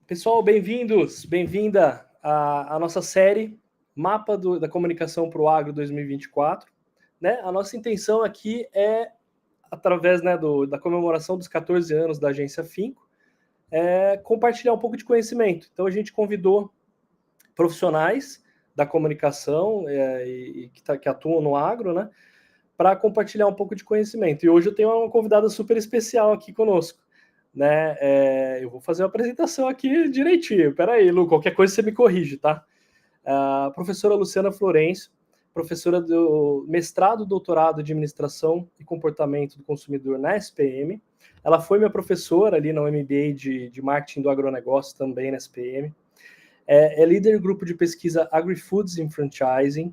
Pessoal, bem-vindos, bem-vinda à nossa série Mapa da Comunicação para o Agro 2024. Né? A nossa intenção aqui é, através da comemoração dos 14 anos da agência Finco, compartilhar um pouco de conhecimento. Então, a gente convidou profissionais da comunicação que atuam no agro, né, para compartilhar um pouco de conhecimento. E hoje eu tenho uma convidada super especial aqui conosco. Né? Eu vou fazer uma apresentação aqui direitinho. Peraí, Lu, qualquer coisa você me corrige, tá? A professora Luciana Florencio, professora do mestrado, doutorado de Administração e Comportamento do Consumidor na SPM. Ela foi minha professora ali no MBA de Marketing do Agronegócio, também na SPM. É líder do grupo de pesquisa AgriFoods in Franchising,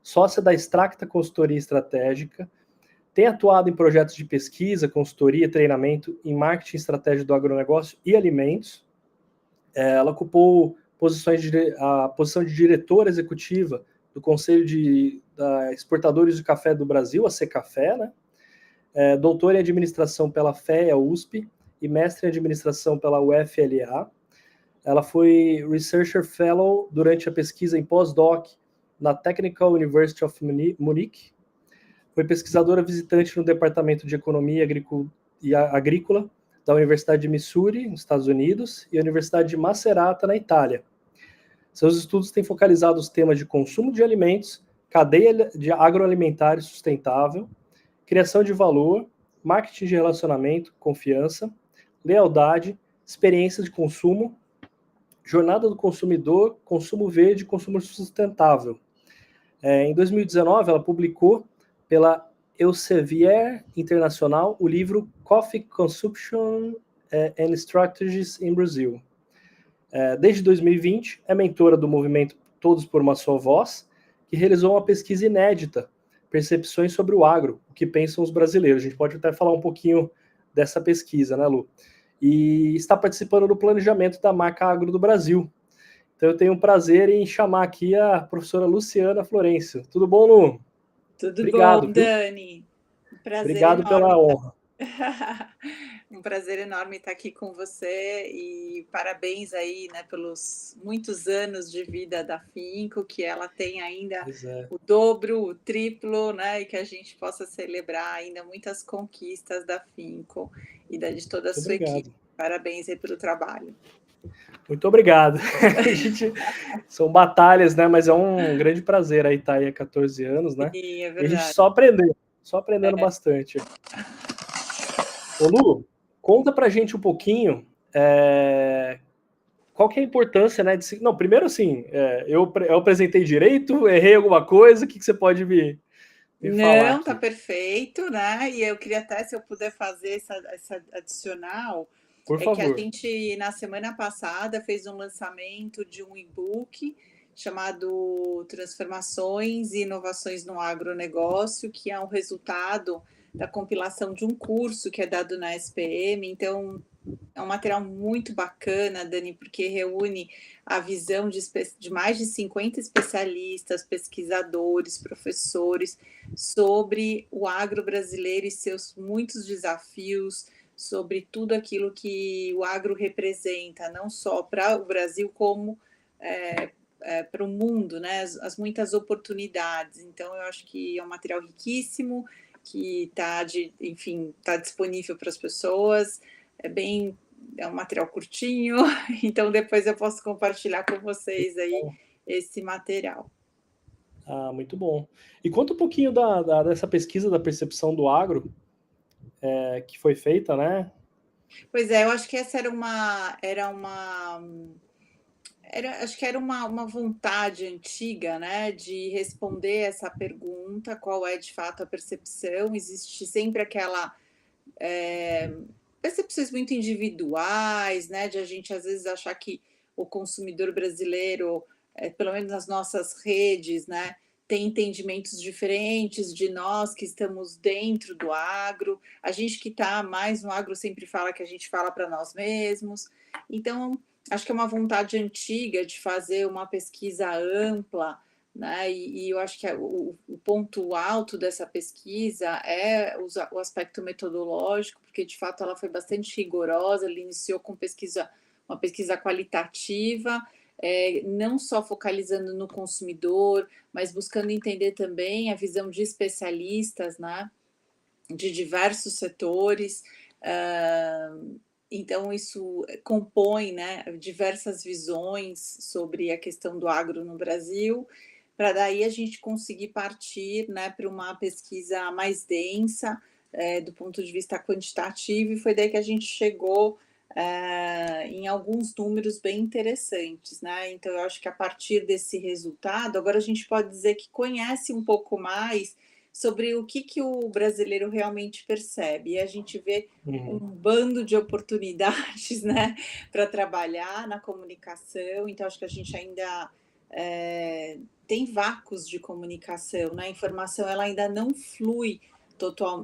sócia da Extracta Consultoria Estratégica, tem atuado em projetos de pesquisa, consultoria, treinamento em marketing e estratégia do agronegócio e alimentos. Ela ocupou a posição de diretora executiva do Conselho da Exportadores de Café do Brasil, a Secafé, né? Doutora em administração pela FEA USP e mestre em administração pela UFLA. Ela foi Researcher Fellow durante a pesquisa em pós-doc na Technical University of Munich. Foi pesquisadora visitante no Departamento de Economia e Agrícola da Universidade de Missouri, nos Estados Unidos, e a Universidade de Macerata, na Itália. Seus estudos têm focalizado os temas de consumo de alimentos, cadeia de agroalimentar sustentável, criação de valor, marketing de relacionamento, confiança, lealdade, experiências de consumo, jornada do consumidor, consumo verde e consumo sustentável. Em 2019, ela publicou pela Elsevier Internacional o livro Coffee Consumption and Strategies in Brazil. Desde 2020, é mentora do movimento Todos por uma Só Voz, que realizou uma pesquisa inédita, Percepções sobre o Agro, o que pensam os brasileiros. A gente pode até falar um pouquinho dessa pesquisa, né, Lu? E está participando do planejamento da marca Agro do Brasil. Então eu tenho o prazer em chamar aqui a professora Luciana Florencio. Tudo bom, Lu? Tudo Obrigado, bom, viu? Dani? Um prazer Obrigado enorme. pela honra. Um prazer enorme estar aqui com você e parabéns aí, né, pelos muitos anos de vida da Finco, que ela tem ainda o dobro, o triplo, né, e que a gente possa celebrar ainda muitas conquistas da Finco e de toda a sua equipe. Parabéns aí pelo trabalho. Muito obrigado. São batalhas, né? Mas é um grande prazer aí estar aí há 14 anos, né? Sim, é verdade. E a gente só aprendendo bastante. Ô Lu, conta pra gente um pouquinho qual que é a importância, né? Não, primeiro assim, eu apresentei direito, errei alguma coisa, o que você pode me falar aqui? Não, tá perfeito, né? E eu queria até, se eu puder fazer essa adicional, Por que a favor. gente, na semana passada, fez um lançamento de um e-book chamado Transformações e Inovações no Agronegócio, que é um resultado da compilação de um curso que é dado na SPM. Então, é um material muito bacana, Dani, porque reúne a visão de mais de 50 especialistas, pesquisadores, professores, sobre o agro brasileiro e seus muitos desafios, sobre tudo aquilo que o agro representa, não só para o Brasil, como para o mundo, né? As muitas oportunidades. Então, eu acho que é um material riquíssimo, que está disponível para as pessoas. É um material curtinho, então depois eu posso compartilhar com vocês aí esse material. Ah, muito bom. E conta um pouquinho dessa pesquisa da percepção do agro que foi feita, né? Pois é, eu acho que essa acho que era uma vontade antiga, né, de responder essa pergunta, qual é de fato a percepção. Existe sempre aquela percepções muito individuais, né, de a gente às vezes achar que o consumidor brasileiro, pelo menos nas nossas redes, né, tem entendimentos diferentes de nós que estamos dentro do agro. A gente que está mais no agro sempre fala que a gente fala para nós mesmos. Então, acho que é uma vontade antiga de fazer uma pesquisa ampla, né? E eu acho que o ponto alto dessa pesquisa é o aspecto metodológico, porque de fato ela foi bastante rigorosa. Ela iniciou com pesquisa uma pesquisa qualitativa, não só focalizando no consumidor, mas buscando entender também a visão de especialistas, né, de diversos setores. Então, isso compõe, né, diversas visões sobre a questão do agro no Brasil, para daí a gente conseguir partir, né, para uma pesquisa mais densa, do ponto de vista quantitativo, e foi daí que a gente chegou em alguns números bem interessantes, né? Então, eu acho que a partir desse resultado, agora a gente pode dizer que conhece um pouco mais sobre o que o brasileiro realmente percebe. E a gente vê um bando de oportunidades, né, para trabalhar na comunicação. Então, acho que a gente ainda tem vácuos de comunicação, né? A informação ela ainda não flui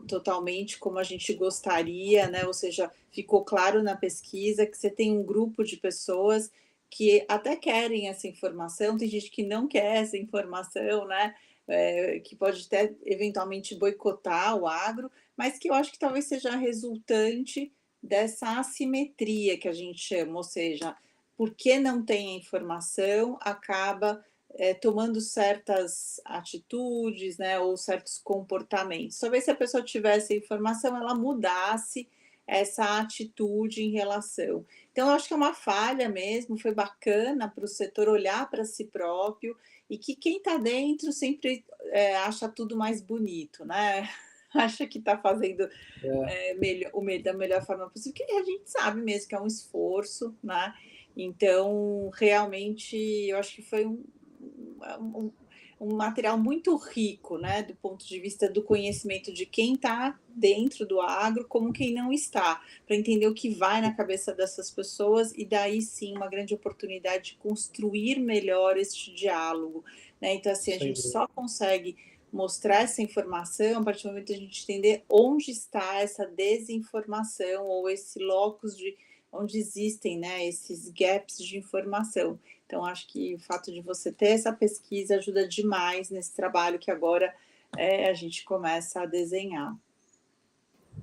totalmente como a gente gostaria, né? Ou seja, ficou claro na pesquisa que você tem um grupo de pessoas que até querem essa informação, tem gente que não quer essa informação, né? Que pode até eventualmente boicotar o agro, mas que eu acho que talvez seja resultante dessa assimetria que a gente chama, ou seja, porque não tem a informação, acaba tomando certas atitudes, né, ou certos comportamentos. Talvez se a pessoa tivesse a informação, ela mudasse essa atitude em relação. Então, eu acho que é uma falha mesmo, foi bacana para o setor olhar para si próprio, e que quem está dentro sempre acha tudo mais bonito, né? Acha que está fazendo da melhor forma possível, que a gente sabe mesmo que é um esforço, né? Então, realmente, eu acho que foi um material muito rico, né, do ponto de vista do conhecimento de quem está dentro do agro, como quem não está, para entender o que vai na cabeça dessas pessoas, e daí sim uma grande oportunidade de construir melhor este diálogo, né? Então, assim, a gente só consegue mostrar essa informação a partir do momento que a gente entender onde está essa desinformação ou esse locus de onde existem, né, esses gaps de informação. Então, acho que o fato de você ter essa pesquisa ajuda demais nesse trabalho que agora a gente começa a desenhar.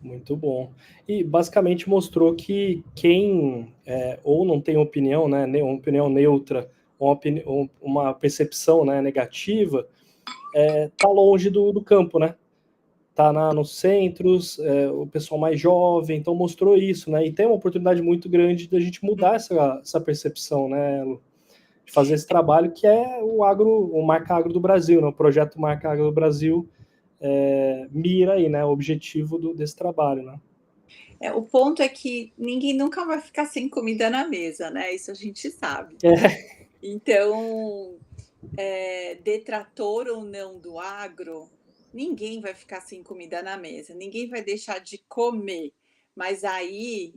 Muito bom. E basicamente mostrou que quem ou não tem opinião, né, uma opinião neutra, ou uma percepção, né, negativa, tá longe do campo, né? Tá nos centros, o pessoal mais jovem, então mostrou isso, né? E tem uma oportunidade muito grande da gente mudar essa percepção, né, Lu? De fazer esse trabalho que é o Marca Agro do Brasil, né? O projeto Marca Agro do Brasil mira aí, né? O objetivo desse trabalho, né? O ponto é que ninguém nunca vai ficar sem comida na mesa, né? Isso a gente sabe. Então, detrator ou não do agro, ninguém vai ficar sem comida na mesa, ninguém vai deixar de comer. Mas aí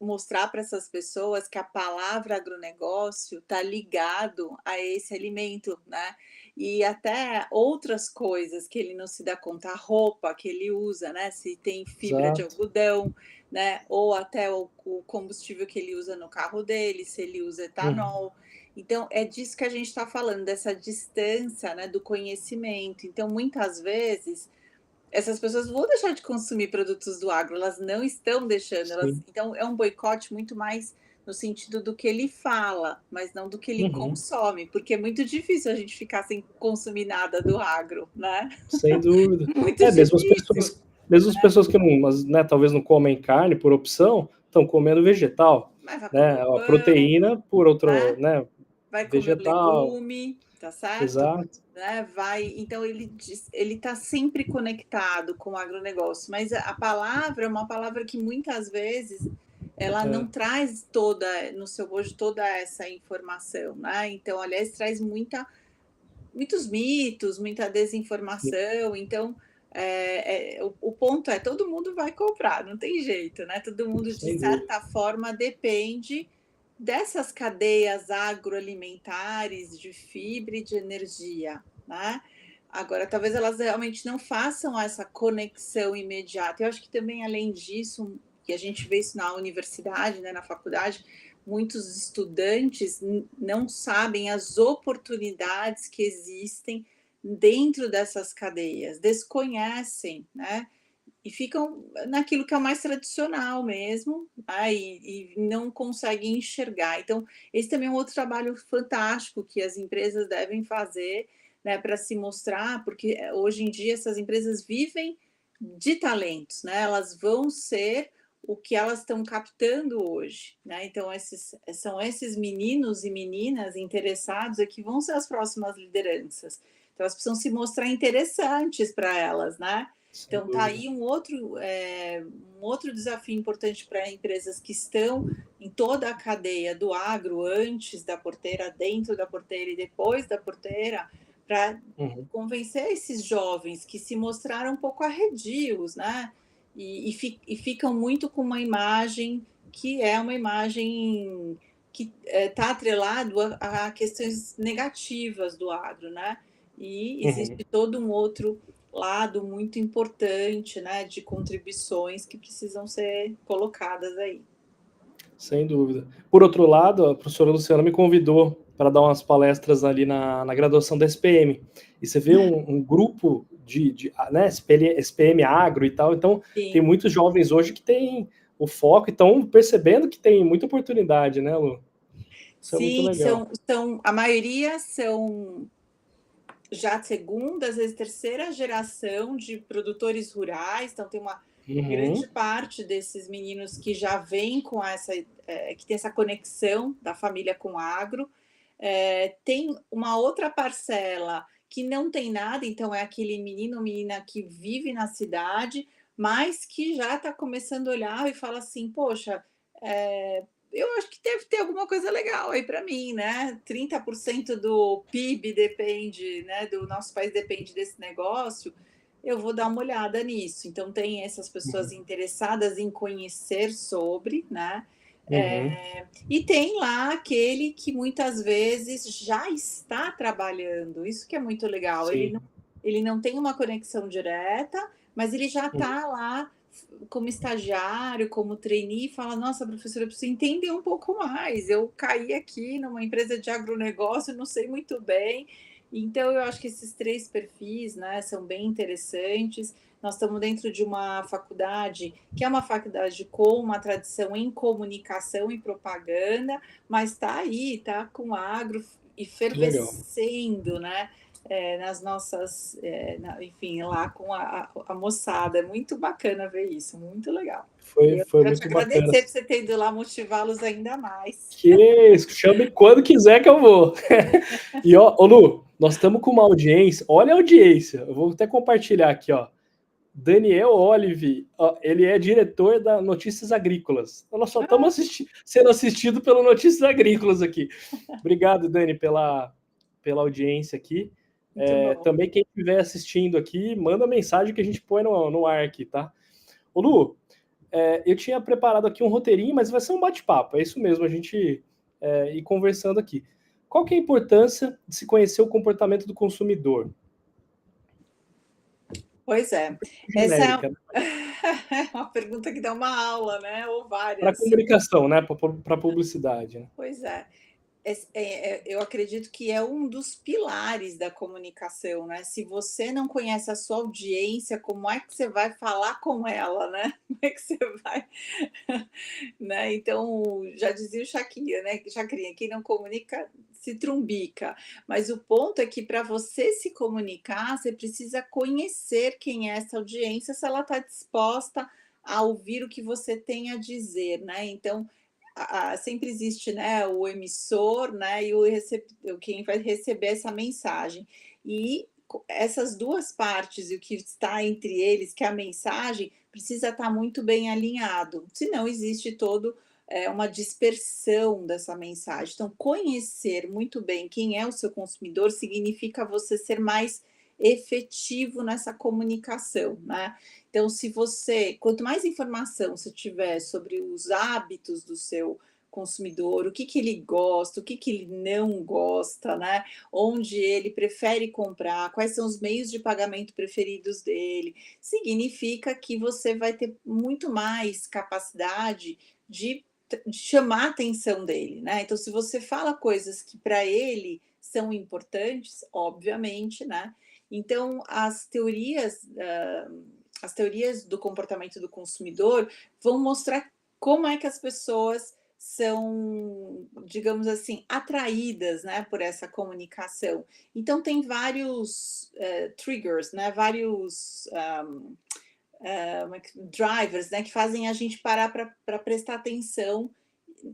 mostrar para essas pessoas que a palavra agronegócio está ligado a esse alimento, né? E até outras coisas que ele não se dá conta, a roupa que ele usa, né? Se tem fibra de algodão, né? Ou até o combustível que ele usa no carro dele, se ele usa etanol. Então, é disso que a gente está falando, dessa distância, né, do conhecimento. Então, muitas vezes, essas pessoas vão deixar de consumir produtos do agro, elas não estão deixando. Então, é um boicote muito mais no sentido do que ele fala, mas não do que ele consome, porque é muito difícil a gente ficar sem consumir nada do agro, né? Sem dúvida. Muito difícil. Mesmo as pessoas que não, né, talvez não comem carne por opção, estão comendo vegetal, né? A proteína por outro, né? Vai vegetal. Comer legume, tá certo? Exato. Né? Então ele está sempre conectado com o agronegócio, mas a palavra é uma palavra que muitas vezes ela não traz no seu bojo toda essa informação, né? Então, aliás, traz muitos mitos, muita desinformação. Então, o ponto é todo mundo vai comprar, não tem jeito, né? Todo mundo, de certa forma, depende dessas cadeias agroalimentares de fibra e de energia, né? Agora, talvez elas realmente não façam essa conexão imediata. Eu acho que também, além disso, que a gente vê isso na universidade, né, na faculdade, muitos estudantes não sabem as oportunidades que existem dentro dessas cadeias, desconhecem, né? e ficam naquilo que é o mais tradicional mesmo, né, e não conseguem enxergar. Então, esse também é um outro trabalho fantástico que as empresas devem fazer, né, para se mostrar, porque hoje em dia essas empresas vivem de talentos, né? Elas vão ser o que elas estão captando hoje, né? Então, são esses meninos e meninas interessados é que vão ser as próximas lideranças. Então, elas precisam se mostrar interessantes para elas, né? Sem Então, tá dúvida. aí um outro desafio importante para empresas que estão em toda a cadeia do agro, antes da porteira, dentro da porteira e depois da porteira, para Uhum. convencer esses jovens que se mostraram um pouco arredios, né? E ficam muito com uma imagem que é uma imagem que está atrelado a questões negativas do agro, né? E Uhum. existe todo um outro lado muito importante, né, de contribuições que precisam ser colocadas aí. Sem dúvida. Por outro lado, a professora Luciana me convidou para dar umas palestras ali na graduação da SPM. E você vê um grupo né, SPM Agro e tal, então tem Sim, muitos jovens hoje que têm o foco e estão percebendo que tem muita oportunidade, né, Lu? Isso é muito sim, legal. a maioria são já segunda, às vezes terceira geração de produtores rurais, então tem uma grande Uhum. parte desses meninos que já vêm com que tem essa conexão da família com o agro. Tem uma outra parcela que não tem nada, então é aquele menino ou menina que vive na cidade, mas que já está começando a olhar e fala assim: poxa, eu acho que deve ter alguma coisa legal aí para mim, né? 30% do PIB depende, né? Do nosso país depende desse negócio. Eu vou dar uma olhada nisso. Então, tem essas pessoas Uhum. interessadas em conhecer sobre, né? Uhum. E tem lá aquele que muitas vezes já está trabalhando, isso que é muito legal. Sim. Ele não tem uma conexão direta, mas ele já Uhum. está lá como estagiário, como trainee, e fala: Nossa, professora, eu preciso entender um pouco mais. Eu caí aqui numa empresa de agronegócio, não sei muito bem. Então, eu acho que esses três perfis, né, são bem interessantes. Nós estamos dentro de uma faculdade que é uma faculdade com uma tradição em comunicação e propaganda, mas está aí, está com agro Que legal. efervescendo, né? Nas nossas, enfim, lá com a moçada. É muito bacana ver isso, muito legal. E eu Foi quero te muito bacana. agradecer por você ter ido lá motivá-los ainda mais. Que isso, chame quando quiser que eu vou. E ó, ô Lu, nós estamos com uma audiência, olha a audiência, eu vou até compartilhar aqui, ó. Daniel Olive, ó, ele é diretor da Notícias Agrícolas. Então, nós só estamos sendo assistidos pelo Notícias Agrícolas aqui. Obrigado, Dani, pela audiência aqui. Muito bom. Também quem estiver assistindo aqui, manda mensagem que a gente põe no ar aqui, tá? Ô Lu, eu tinha preparado aqui um roteirinho, mas vai ser um bate-papo, é isso mesmo, a gente ir conversando aqui. Qual que é a importância de se conhecer o comportamento do consumidor? Pois é. Essa Genérica, né? é uma pergunta que dá uma aula, né? Ou Para várias. comunicação, né? Para publicidade. Né? Pois é. Eu acredito que é um dos pilares da comunicação, né? Se você não conhece a sua audiência, como é que você vai falar com ela, né? Como é que você vai, né? Então, já dizia o Chacrinha, né? Chacrinha, quem não comunica se trumbica. Mas o ponto é que para você se comunicar, você precisa conhecer quem é essa audiência, se ela está disposta a ouvir o que você tem a dizer, né? Então, sempre existe, né, o emissor, né, e quem vai receber essa mensagem. E essas duas partes e o que está entre eles, que é a mensagem, precisa estar muito bem alinhado, senão existe uma dispersão dessa mensagem. Então, conhecer muito bem quem é o seu consumidor significa você ser mais efetivo nessa comunicação, né? Então, quanto mais informação você tiver sobre os hábitos do seu consumidor, o que ele gosta, o que ele não gosta, né? Onde ele prefere comprar, quais são os meios de pagamento preferidos dele, significa que você vai ter muito mais capacidade de chamar a atenção dele, né? Então, se você fala coisas que para ele são importantes, obviamente, né? Então, as teorias as teorias do comportamento do consumidor vão mostrar como é que as pessoas são, digamos assim, atraídas, né, por essa comunicação. Então tem vários triggers, né, vários drivers, né, que fazem a gente parar para prestar atenção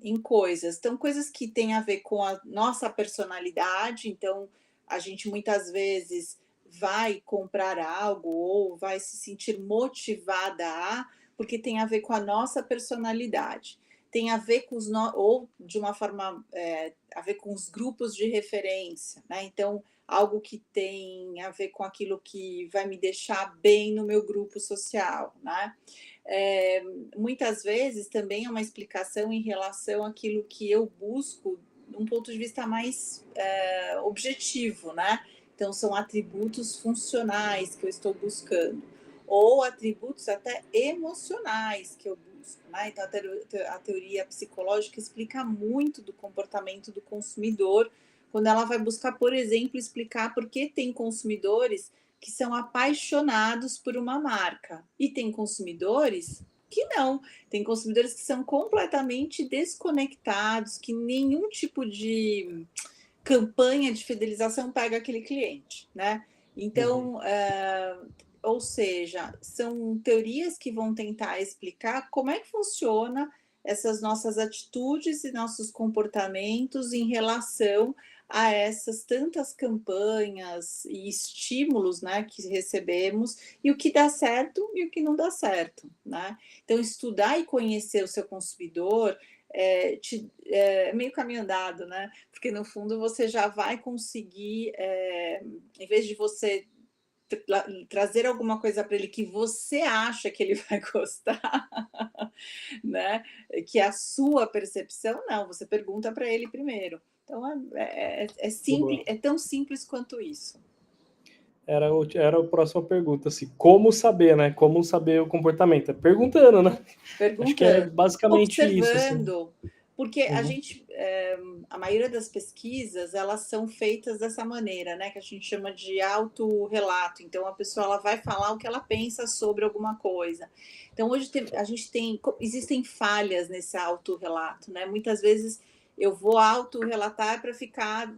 em coisas. Então, coisas que têm a ver com a nossa personalidade. Então, a gente muitas vezes vai comprar algo ou vai se sentir motivada porque tem a ver com a nossa personalidade. Tem a ver com ou de uma forma a ver com os grupos de referência, né? Então, algo que tem a ver com aquilo que vai me deixar bem no meu grupo social, né? Muitas vezes também é uma explicação em relação àquilo que eu busco de um ponto de vista mais objetivo, né? Então, são atributos funcionais que eu estou buscando, ou atributos até emocionais que eu busco, né? Então, a teoria psicológica explica muito do comportamento do consumidor, quando ela vai buscar, por exemplo, explicar por que tem consumidores que são apaixonados por uma marca e tem consumidores que não. Tem consumidores que são completamente desconectados, que nenhum tipo de campanha de fidelização pega aquele cliente, né? Então, ou seja, são teorias que vão tentar explicar como é que funciona essas nossas atitudes e nossos comportamentos em relação a essas tantas campanhas e estímulos, né, que recebemos, e o que dá certo e o que não dá certo, né? Então, estudar e conhecer o seu consumidor é meio caminho andado, né? Porque no fundo você já vai conseguir, em vez de você trazer alguma coisa para ele que você acha que ele vai gostar, né? Que é a sua percepção, não, você pergunta para ele primeiro. Então simples, é tão simples quanto isso. Era a próxima pergunta, assim, como saber, né? Como saber o comportamento? Perguntando, né? Perguntando, acho que é basicamente observando, isso. Assim. Porque a gente, a maioria das pesquisas, elas são feitas dessa maneira, né? Que a gente chama de autorrelato. Então, a pessoa ela vai falar o que ela pensa sobre alguma coisa. Então, hoje existem falhas nesse autorrelato, né? Muitas vezes eu vou autorrelatar para ficar...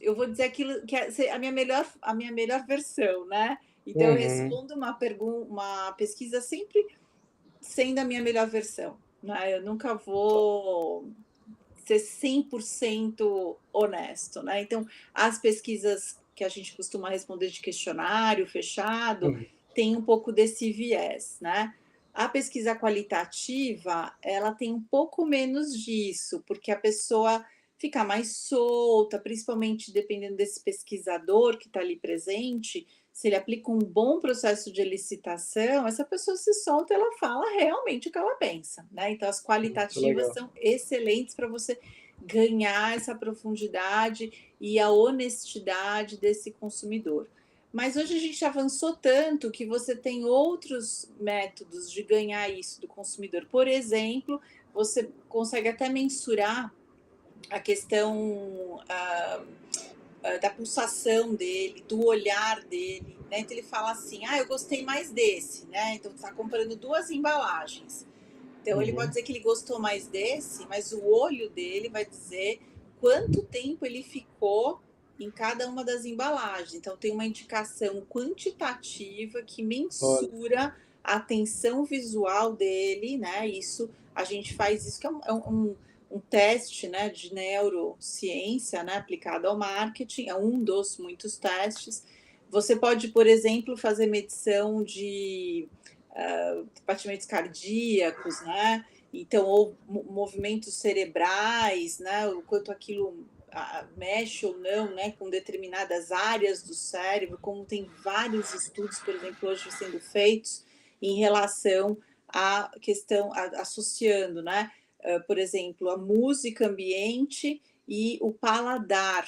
eu vou dizer aquilo que é a minha melhor versão, né? Então, eu respondo uma pesquisa sempre sendo a minha melhor versão, né? Eu nunca vou ser 100% honesto, né? Então, as pesquisas que a gente costuma responder de questionário fechado tem um pouco desse viés, né? A pesquisa qualitativa, ela tem um pouco menos disso, porque a pessoa fica mais solta, principalmente dependendo desse pesquisador que está ali presente. Se ele aplica um bom processo de elicitação, essa pessoa se solta, ela fala realmente o que ela pensa, né? Então, as qualitativas são excelentes para você ganhar essa profundidade e a honestidade desse consumidor. Mas hoje a gente avançou tanto que você tem outros métodos de ganhar isso do consumidor. Por exemplo, você consegue até mensurar a questão da pulsação dele, do olhar dele, né? Então ele fala assim, eu gostei mais desse, né? Então está comprando 2 embalagens. Então ele pode dizer que ele gostou mais desse, mas o olho dele vai dizer quanto tempo ele ficou em cada uma das embalagens. Então tem uma indicação quantitativa que mensura a atenção visual dele, né? Isso a gente faz isso que é um teste, né, de neurociência, né, aplicado ao marketing, é um dos muitos testes. Você pode, por exemplo, fazer medição de batimentos cardíacos, né? Então, ou movimentos cerebrais, né? O quanto aquilo mexe ou não, né? Com determinadas áreas do cérebro, como tem vários estudos, por exemplo, hoje sendo feitos em relação à questão, associando, né? Por exemplo, a música ambiente e o paladar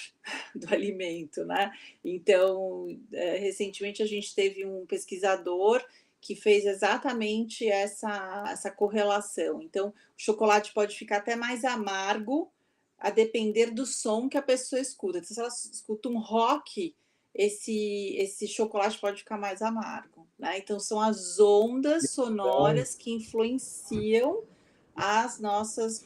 do alimento, né? Então, recentemente a gente teve um pesquisador que fez exatamente essa correlação. Então, o chocolate pode ficar até mais amargo a depender do som que a pessoa escuta. Então, se ela escuta um rock, esse chocolate pode ficar mais amargo, né? Então, são as ondas Então, sonoras que influenciam as nossas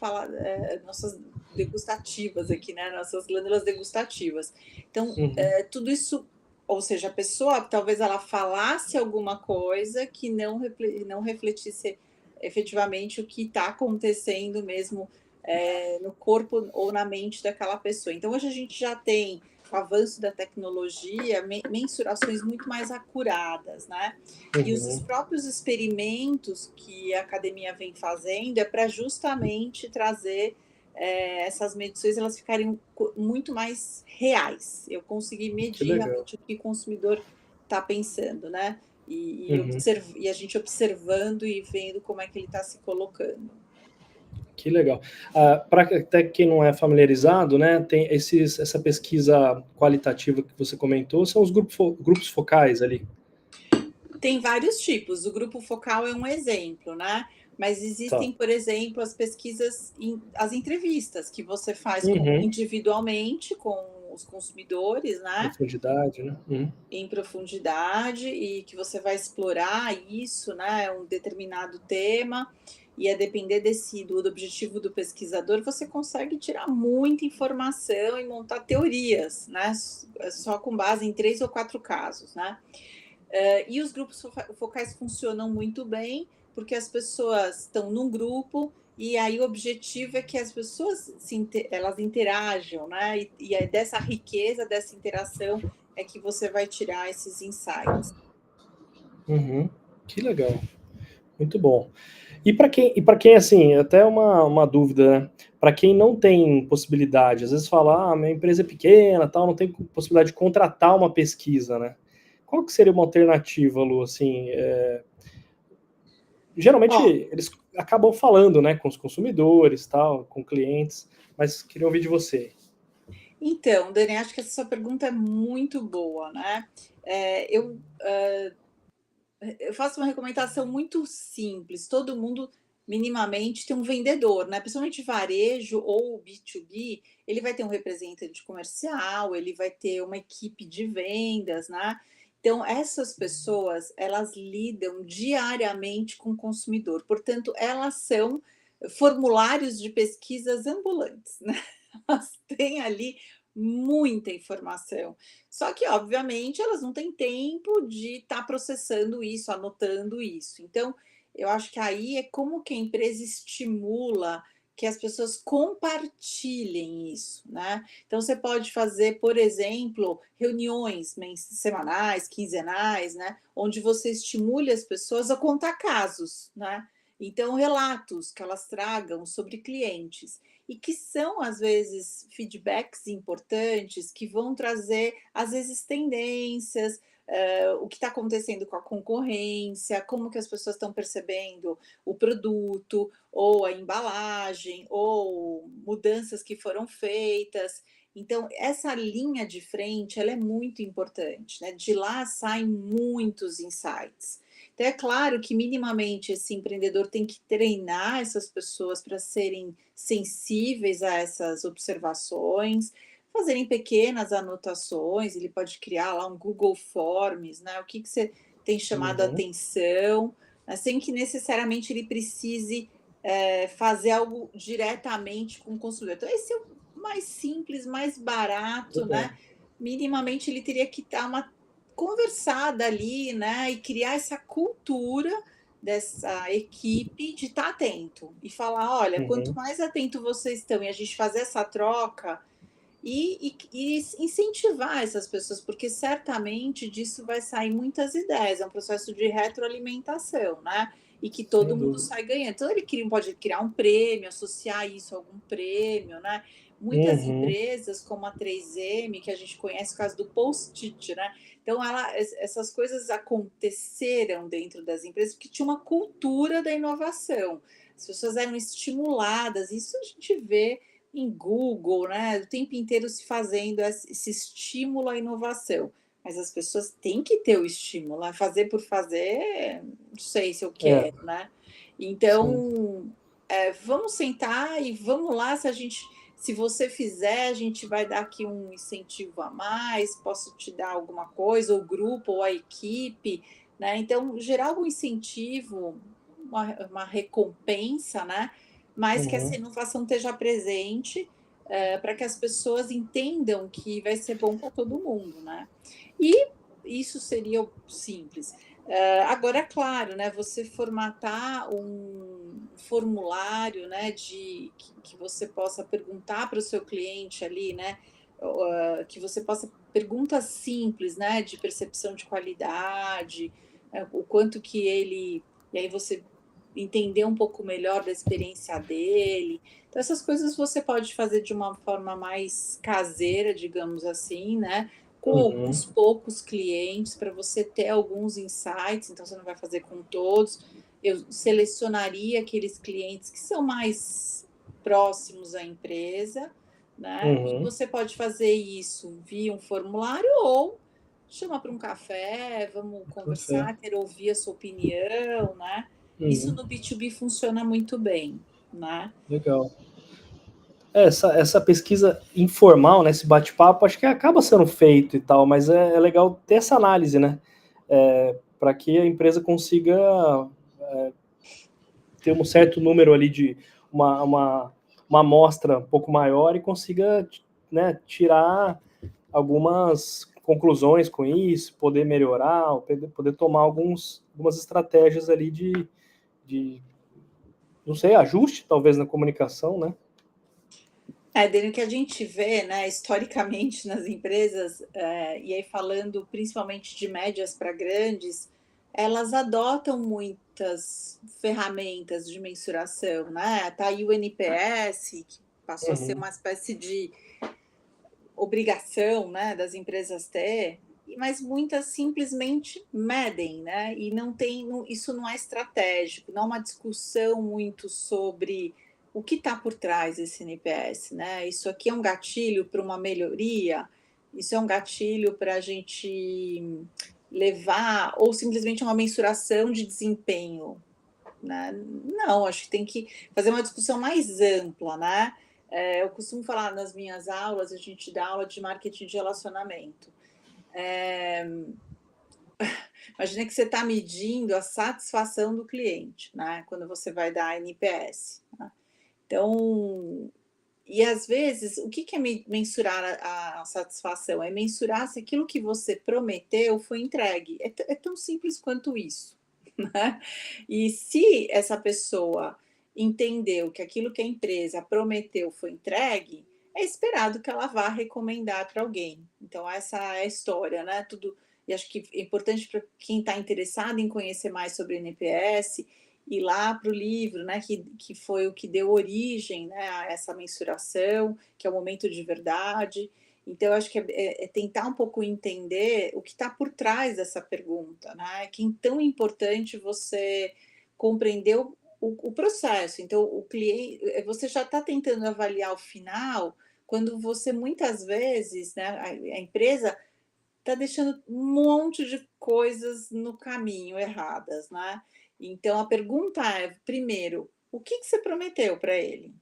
degustativas aqui, né? Nossas glândulas degustativas. Então, uhum. tudo isso, ou seja, a pessoa talvez ela falasse alguma coisa que não refletisse efetivamente o que está acontecendo mesmo no corpo ou na mente daquela pessoa. Então, hoje a gente já tem com o avanço da tecnologia, mensurações muito mais acuradas, né? E os Uhum. próprios experimentos que a academia vem fazendo é para justamente trazer essas medições elas ficarem muito mais reais. Eu consegui Que medir legal. realmente o que o consumidor está pensando, né? Uhum. E a gente observando e vendo como é que ele está se colocando. Que legal. Para até quem não é familiarizado, né, tem essa pesquisa qualitativa que você comentou, são os grupos focais ali. Tem vários tipos, o grupo focal é um exemplo, né? Mas Tá. existem, por exemplo, as pesquisas, as entrevistas que você faz Uhum. individualmente com os consumidores, né? Profundidade, né? Uhum. Em profundidade e que você vai explorar isso, né? Um determinado tema e a depender do objetivo do pesquisador, você consegue tirar muita informação e montar teorias, né? Só com base em 3 ou 4 casos, né? E os grupos focais funcionam muito bem, porque as pessoas estão num grupo e aí o objetivo é que as pessoas elas interajam, né? E é dessa riqueza, dessa interação, é que você vai tirar esses insights. Uhum. Que legal. Muito bom. E para quem assim, até uma dúvida, né? Para quem não tem possibilidade, às vezes fala, minha empresa é pequena, tal, não tem possibilidade de contratar uma pesquisa, né? Qual que seria uma alternativa, Lu? Assim, geralmente Ó, eles acabam falando, né, com os consumidores, tal, com clientes, mas queria ouvir de você. então, Dani, acho que essa sua pergunta é muito boa, né? Eu faço uma recomendação muito simples. Todo mundo minimamente tem um vendedor, né? Principalmente varejo ou B2B, ele vai ter um representante comercial, ele vai ter uma equipe de vendas, né? Então, essas pessoas, elas lidam diariamente com o consumidor. Portanto, elas são formulários de pesquisas ambulantes, né? Elas têm ali muita informação. Só que, obviamente, elas não têm tempo de estar processando isso, anotando isso. Então, eu acho que aí é como que a empresa estimula que as pessoas compartilhem isso, né? Então, você pode fazer, por exemplo, reuniões semanais, quinzenais, né? Onde você estimule as pessoas a contar casos, né? Então, relatos que elas tragam sobre clientes e que são, às vezes, feedbacks importantes que vão trazer, às vezes, tendências, o que está acontecendo com a concorrência, como que as pessoas estão percebendo o produto, ou a embalagem, ou mudanças que foram feitas. Então, essa linha de frente, ela é muito importante, né? De lá saem muitos insights. Então, é claro que minimamente esse empreendedor tem que treinar essas pessoas para serem sensíveis a essas observações, fazerem pequenas anotações, ele pode criar lá um Google Forms, né? O que você tem chamado a Uhum. atenção, né? Sem que necessariamente ele precise fazer algo diretamente com o consumidor. Então, esse é o mais simples, mais barato, Legal. né? Minimamente ele teria que dar uma conversada ali, né? E criar essa cultura dessa equipe de estar atento e falar: olha, quanto Uhum. mais atento vocês estão e a gente fazer essa troca e incentivar essas pessoas, porque certamente disso vai sair muitas ideias, é um processo de retroalimentação, né? E que todo Sem mundo dúvida. sai ganhando. Então, pode criar um prêmio, associar isso a algum prêmio, né? Muitas Uhum. empresas, como a 3M, que a gente conhece por causa do post-it, né? Então, essas coisas aconteceram dentro das empresas porque tinha uma cultura da inovação. As pessoas eram estimuladas, isso a gente vê em Google, né? O tempo inteiro se fazendo esse estímulo à inovação. Mas as pessoas têm que ter o estímulo, né? Fazer por fazer, não sei se eu É, quero, né? sim. Então, vamos sentar e vamos lá, se a gente se você fizer, a gente vai dar aqui um incentivo a mais, posso te dar alguma coisa, o grupo ou a equipe, né? Então, gerar algum incentivo, uma recompensa, né? Mas que essa inovação esteja presente, para que as pessoas entendam que vai ser bom para todo mundo, né? E isso seria simples. Agora, é claro, né, você formatar um formulário, né, que você possa perguntar para o seu cliente ali, né, que você possa perguntas simples, né, de percepção de qualidade, o quanto que ele, e aí você entender um pouco melhor da experiência dele. Então, essas coisas você pode fazer de uma forma mais caseira, digamos assim, né? Com alguns poucos clientes, para você ter alguns insights, então você não vai fazer com todos. Eu selecionaria aqueles clientes que são mais próximos à empresa, né? E você pode fazer isso via um formulário ou chama para um café, vamos conversar, quero ouvir a sua opinião, né? Isso no B2B funciona muito bem, né? Legal. Essa pesquisa informal, né, esse bate-papo, acho que acaba sendo feito e tal, mas é legal ter essa análise, né? Para que a empresa consiga ter um certo número ali de uma amostra um pouco maior e consiga, né, tirar algumas conclusões com isso, poder melhorar, poder tomar algumas estratégias ali de, não sei, ajuste talvez na comunicação, né? Dentro que a gente vê, né, historicamente nas empresas, e aí falando principalmente de médias para grandes, elas adotam muitas ferramentas de mensuração, né? Tá aí o NPS, que passou a ser uma espécie de obrigação, né, das empresas ter, mas muitas simplesmente medem, né? E não tem, isso não é estratégico, não é uma discussão muito sobre o que está por trás desse NPS, né? Isso aqui é um gatilho para uma melhoria, isso é um gatilho para a gente levar, ou simplesmente uma mensuração de desempenho, né? Não, acho que tem que fazer uma discussão mais ampla, né? Eu costumo falar nas minhas aulas, a gente dá aula de marketing de relacionamento. Imagina que você está medindo a satisfação do cliente, né? Quando você vai dar NPS. Né? Então, e às vezes, o que é mensurar a satisfação? É mensurar se aquilo que você prometeu foi entregue. É tão simples quanto isso. Né? E se essa pessoa entendeu que aquilo que a empresa prometeu foi entregue, é esperado que ela vá recomendar para alguém. Então, essa é a história, né? Tudo. E acho que é importante para quem está interessado em conhecer mais sobre NPS ir lá para o livro, né? Que foi o que deu origem, né, a essa mensuração, que é o momento de verdade. Então, eu acho que é tentar um pouco entender o que está por trás dessa pergunta, né? Que é tão importante você compreender o processo. Então, o cliente, você já está tentando avaliar o final, quando você muitas vezes, né, a empresa está deixando um monte de coisas no caminho erradas, né? Então, a pergunta é, primeiro, o que você prometeu para ele?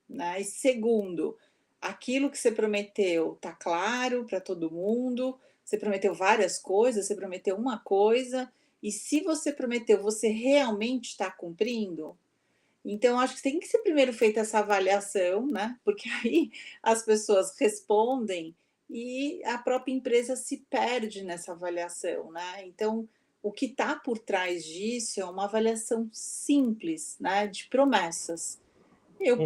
Né? E segundo, aquilo que você prometeu está claro para todo mundo? Você prometeu várias coisas, você prometeu uma coisa, e se você prometeu, você realmente está cumprindo? Então, acho que tem que ser primeiro feita essa avaliação, né? Porque aí as pessoas respondem e a própria empresa se perde nessa avaliação, né? Então, o que está por trás disso é uma avaliação simples, né? De promessas. Eu,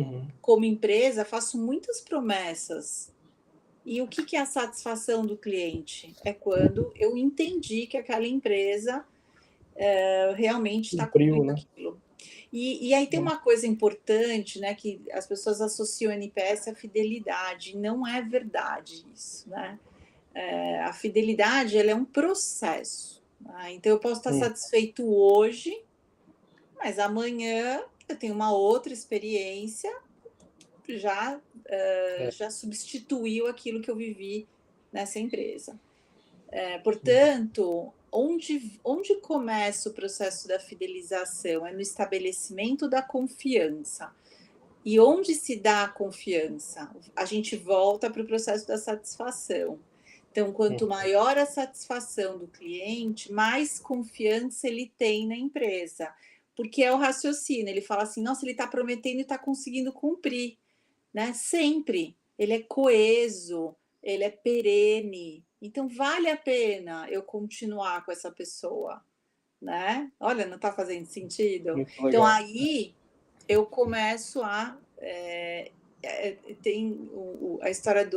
como empresa, faço muitas promessas. E o que é a satisfação do cliente? É quando eu entendi que aquela empresa realmente está Cumpriu, cumprindo né? aquilo. E aí tem uma coisa importante, né, que as pessoas associam o NPS à fidelidade. Não é verdade isso, né? A fidelidade, ela é um processo. Né? Então, eu posso estar satisfeito hoje, mas amanhã eu tenho uma outra experiência, já substituiu aquilo que eu vivi nessa empresa. Portanto, onde começa o processo da fidelização? É no estabelecimento da confiança. E onde se dá a confiança? A gente volta para o processo da satisfação. Então, quanto maior a satisfação do cliente, mais confiança ele tem na empresa. Porque é o raciocínio, ele fala assim, nossa, ele está prometendo e está conseguindo cumprir, né? Sempre. Ele é coeso, ele é perene. Então, vale a pena eu continuar com essa pessoa, né? Olha, não está fazendo sentido? Muito Então, legal. aí eu começo a... tem a história de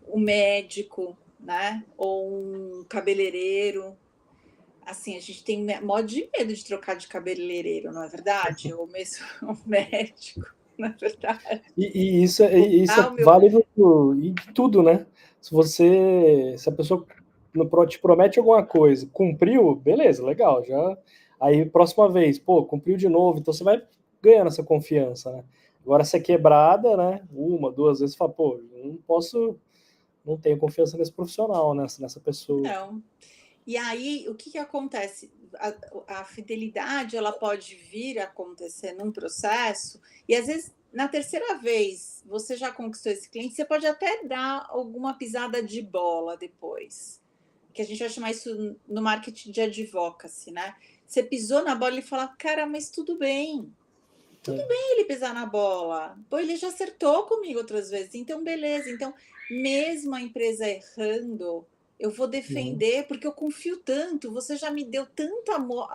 um médico, né? Ou um cabeleireiro. Assim, a gente tem mó de medo de trocar de cabeleireiro, não é verdade? Ou mesmo um médico, não é verdade? E isso Ah, é o meu... válido em tudo, né? Se a pessoa te promete alguma coisa, cumpriu, beleza, legal, já. Aí, próxima vez, pô, cumpriu de novo, então você vai ganhando essa confiança, né? Agora, se é quebrada, né? Uma, duas vezes, você fala, pô, não tenho confiança nesse profissional, nessa pessoa. Não. E aí, o que acontece? A fidelidade, ela pode vir a acontecer num processo, e às vezes, na terceira vez, você já conquistou esse cliente, você pode até dar alguma pisada de bola depois, que a gente vai chamar isso no marketing de advocacy, né? Você pisou na bola e fala, cara, mas tudo bem ele pisar na bola. Pô, ele já acertou comigo outras vezes, então beleza. Então, mesmo a empresa errando, eu vou defender porque eu confio tanto. Você já me deu tanto amor,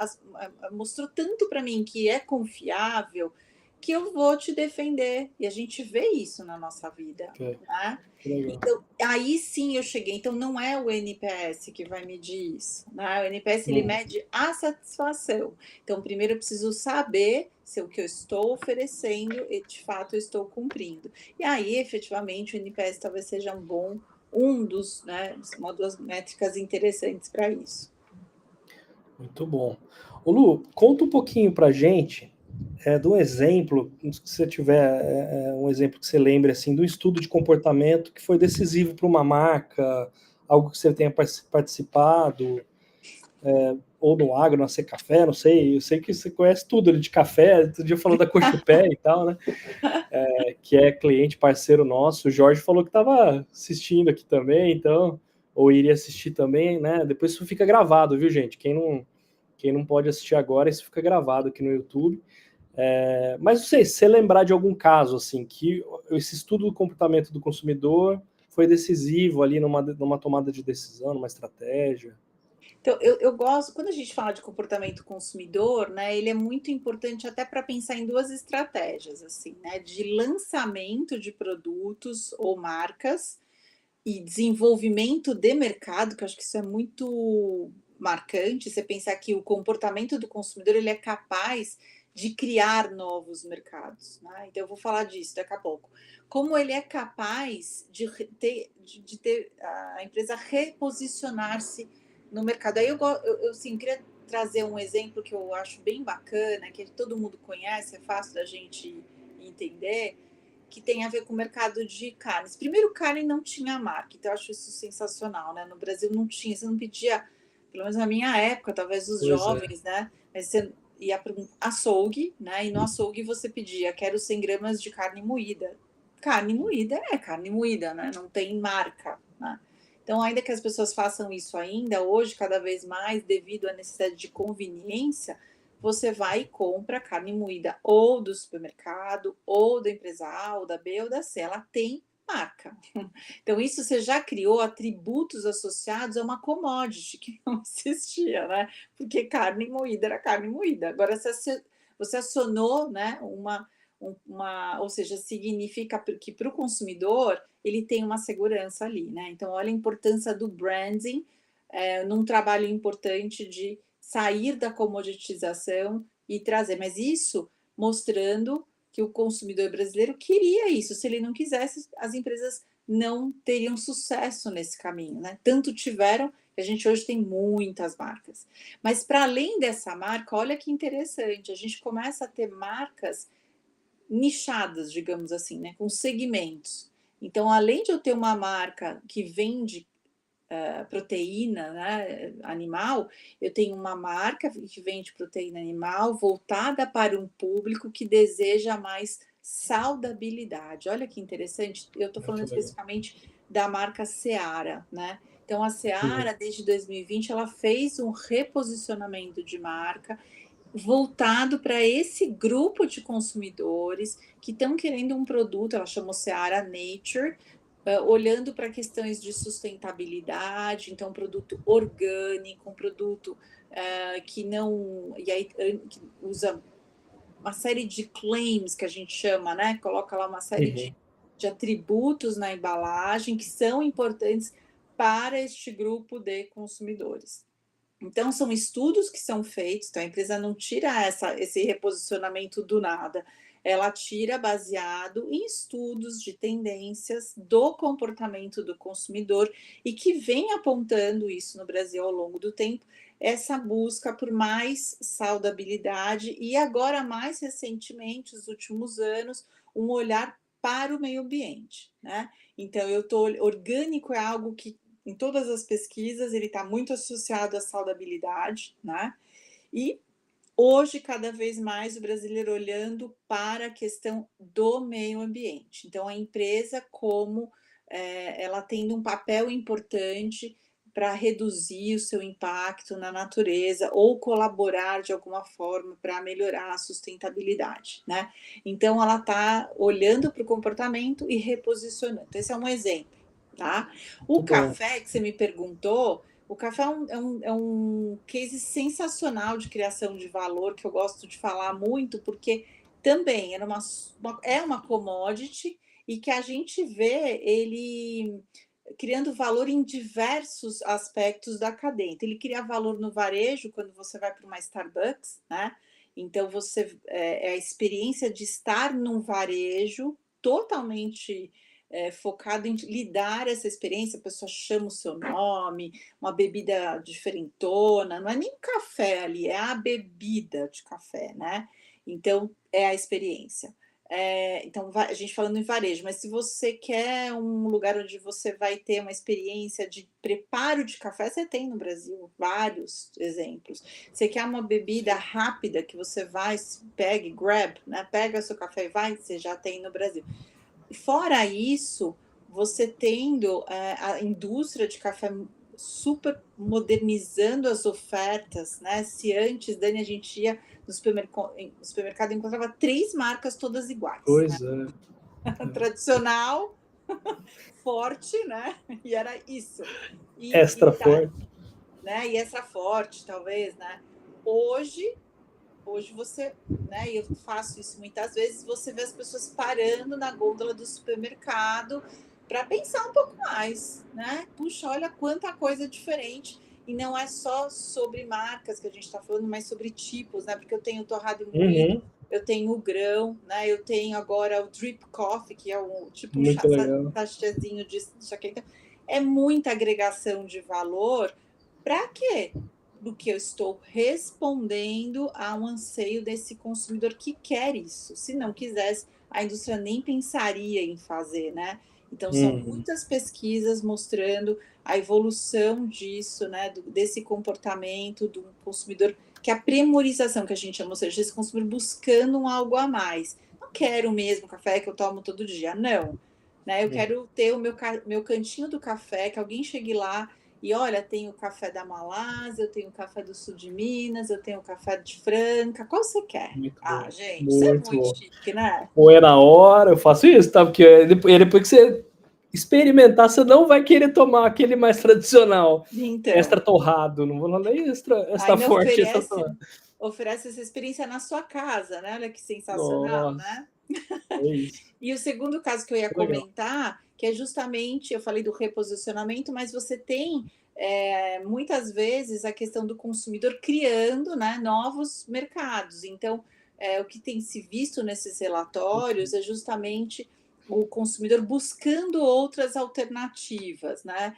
mostrou tanto para mim que é confiável, que eu vou te defender. E a gente vê isso na nossa vida, É, né? que legal. Então, aí sim eu cheguei. Então, não é o NPS que vai medir isso, né? O NPS ele mede a satisfação. Então, primeiro eu preciso saber se o que eu estou oferecendo, de fato, eu estou cumprindo. E aí, efetivamente, o NPS talvez seja né, uma das métricas interessantes para isso. Muito bom. Ô Lu, conta um pouquinho pra gente de um exemplo, se você tiver um exemplo que você lembre assim, do estudo de comportamento que foi decisivo para uma marca, algo que você tenha participado, ou no agro, na Secafé, não sei, eu sei que você conhece tudo ali de café, outro dia falou da Cochupé e tal, né? Que é cliente, parceiro nosso, o Jorge falou que estava assistindo aqui também, então, ou iria assistir também, né? Depois isso fica gravado, viu, gente? Quem não pode assistir agora, isso fica gravado aqui no YouTube. Mas não sei, se você lembrar de algum caso, assim, que esse estudo do comportamento do consumidor foi decisivo ali numa tomada de decisão, numa estratégia. Então, eu gosto, quando a gente fala de comportamento consumidor, né, ele é muito importante até para pensar em duas estratégias, assim, né, de lançamento de produtos ou marcas e desenvolvimento de mercado, que eu acho que isso é muito marcante. Você pensar que o comportamento do consumidor ele é capaz de criar novos mercados, né? Então eu vou falar disso daqui a pouco. Como ele é capaz de ter a empresa reposicionar-se no mercado. Aí eu sim, queria trazer um exemplo que eu acho bem bacana, que todo mundo conhece, é fácil da gente entender, que tem a ver com o mercado de carnes. Primeiro, carne não tinha marca, então eu acho isso sensacional, né? No Brasil não tinha, você não pedia, pelo menos na minha época, talvez os Pois é. jovens, né? Mas você ia para um açougue, né? E no açougue você pedia, quero 100 gramas de carne moída. Carne moída é carne moída, né? Não tem marca, né? Então, ainda que as pessoas façam isso ainda, hoje, cada vez mais, devido à necessidade de conveniência, você vai e compra carne moída ou do supermercado, ou da empresa A, ou da B, ou da C. Ela tem marca. Então, isso você já criou atributos associados a uma commodity que não existia, né? Porque carne moída era carne moída. Agora, você acionou, né, ou seja, significa que para o consumidor ele tem uma segurança ali, né? Então, olha a importância do branding num trabalho importante de sair da comoditização e trazer, mas isso mostrando que o consumidor brasileiro queria isso. Se ele não quisesse, as empresas não teriam sucesso nesse caminho, né? Tanto tiveram que a gente hoje tem muitas marcas. Mas para além dessa marca, olha que interessante, a gente começa a ter marcas nichadas, digamos assim, né? Com segmentos. Então, além de eu ter uma marca que vende proteína, né, animal, eu tenho uma marca que vende proteína animal voltada para um público que deseja mais saudabilidade. Olha que interessante, eu estou falando Muito legal. especificamente da marca Seara, né? Então, a Sim. Seara, desde 2020, ela fez um reposicionamento de marca voltado para esse grupo de consumidores que estão querendo um produto, ela chamou Seara Nature, olhando para questões de sustentabilidade, então um produto orgânico, um produto que não, e aí que usa uma série de claims que a gente chama, né? Coloca lá uma série Uhum. de atributos na embalagem que são importantes para este grupo de consumidores. Então, são estudos que são feitos, então a empresa não tira esse reposicionamento do nada, ela tira baseado em estudos de tendências do comportamento do consumidor e que vem apontando isso no Brasil ao longo do tempo, essa busca por mais saudabilidade e agora, mais recentemente, nos últimos anos, um olhar para o meio ambiente, né? Então, orgânico é algo que em todas as pesquisas, ele está muito associado à saudabilidade, né? E hoje, cada vez mais, o brasileiro olhando para a questão do meio ambiente. Então, a empresa, como ela tendo um papel importante para reduzir o seu impacto na natureza ou colaborar de alguma forma para melhorar a sustentabilidade, né? Então, ela está olhando para o comportamento e reposicionando. Esse é um exemplo, tá? O Muito bom. café que você me perguntou, o café é um case sensacional de criação de valor, que eu gosto de falar muito, porque também é uma commodity e que a gente vê ele criando valor em diversos aspectos da cadeia. Então, ele cria valor no varejo, quando você vai para uma Starbucks, né? Então, é a experiência de estar num varejo totalmente focado em lhe dar essa experiência, a pessoa chama o seu nome, uma bebida diferentona, não é nem café ali, é a bebida de café, né? Então, é a experiência. Então, a gente falando em varejo, mas se você quer um lugar onde você vai ter uma experiência de preparo de café, você tem no Brasil vários exemplos. Você quer uma bebida rápida que você vai, pegue, grab, né? Pega seu café e vai, você já tem no Brasil. Fora isso, você tendo a indústria de café super modernizando as ofertas, né? Se antes, Dani, a gente ia no supermercado e encontrava 3 marcas todas iguais, né? Pois é. Tradicional, forte, né? E era isso. Extra forte. Né? E extra forte, talvez, né? Hoje você, né, e eu faço isso muitas vezes, você vê as pessoas parando na gôndola do supermercado para pensar um pouco mais, né? Puxa, olha quanta coisa diferente. E não é só sobre marcas que a gente está falando, mas sobre tipos, né? Porque eu tenho torrado e moído, Uhum. eu tenho o grão, né? Eu tenho agora o drip coffee, que é tipo um Muito legal. sachêzinho de chaqueta. É muita agregação de valor. Para quê? Do que eu estou respondendo a um anseio desse consumidor que quer isso. Se não quisesse, a indústria nem pensaria em fazer, né? Então, são Uhum. muitas pesquisas mostrando a evolução disso, né? Desse comportamento do consumidor, que a primorização que a gente chama, ou seja, esse consumidor buscando um algo a mais. Não quero o mesmo café que eu tomo todo dia, não. Né? Eu quero ter o meu cantinho do café, que alguém chegue lá e olha, tem o café da Malásia, eu tenho o café do sul de Minas, eu tenho o café de Franca. Qual você quer? Muito Ah, bom. gente, isso é Muito muito bom. chique, né? Ou é na hora, eu faço isso, tá? Porque depois que você experimentar, você não vai querer tomar aquele mais tradicional, extra Então, torrado. Não vou falar nem extra ainda forte, extra torrado. oferece essa experiência na sua casa, né? Olha que sensacional, Nossa, né? é isso. E o segundo caso que eu ia Muito legal. comentar, que é justamente, eu falei do reposicionamento, mas você tem muitas vezes a questão do consumidor criando, né, novos mercados. Então, o que tem se visto nesses relatórios é justamente o consumidor buscando outras alternativas, né?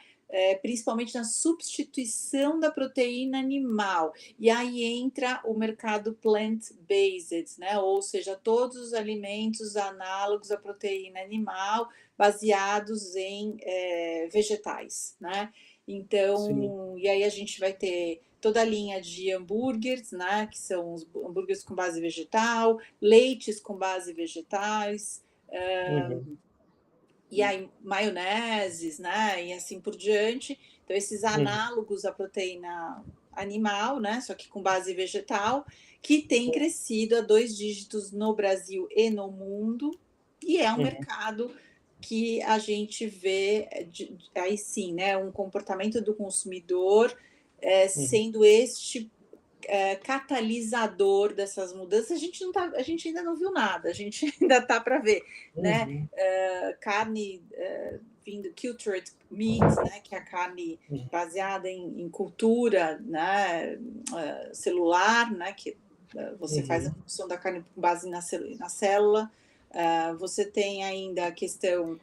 Principalmente na substituição da proteína animal. E aí entra o mercado plant-based, né? Ou seja, todos os alimentos análogos à proteína animal baseados em vegetais, né? Sim. Então, e aí a gente vai ter toda a linha de hambúrgueres, né, que são os hambúrgueres com base vegetal, leites com base vegetais, Uhum. e aí maioneses, né, e assim por diante. Então, esses Uhum. análogos à proteína animal, né, só que com base vegetal, que tem crescido a 2 dígitos no Brasil e no mundo, e é um Uhum. mercado que a gente vê, aí sim, né, um comportamento do consumidor Uhum. sendo este catalisador dessas mudanças. A gente ainda não viu nada, a gente ainda está para ver, né? Uhum. Carne vindo cultured meat, né? Que é a carne Uhum. baseada em cultura, né? Celular, né? Que você faz a Uhum. produção da carne com base na célula. Você tem ainda a questão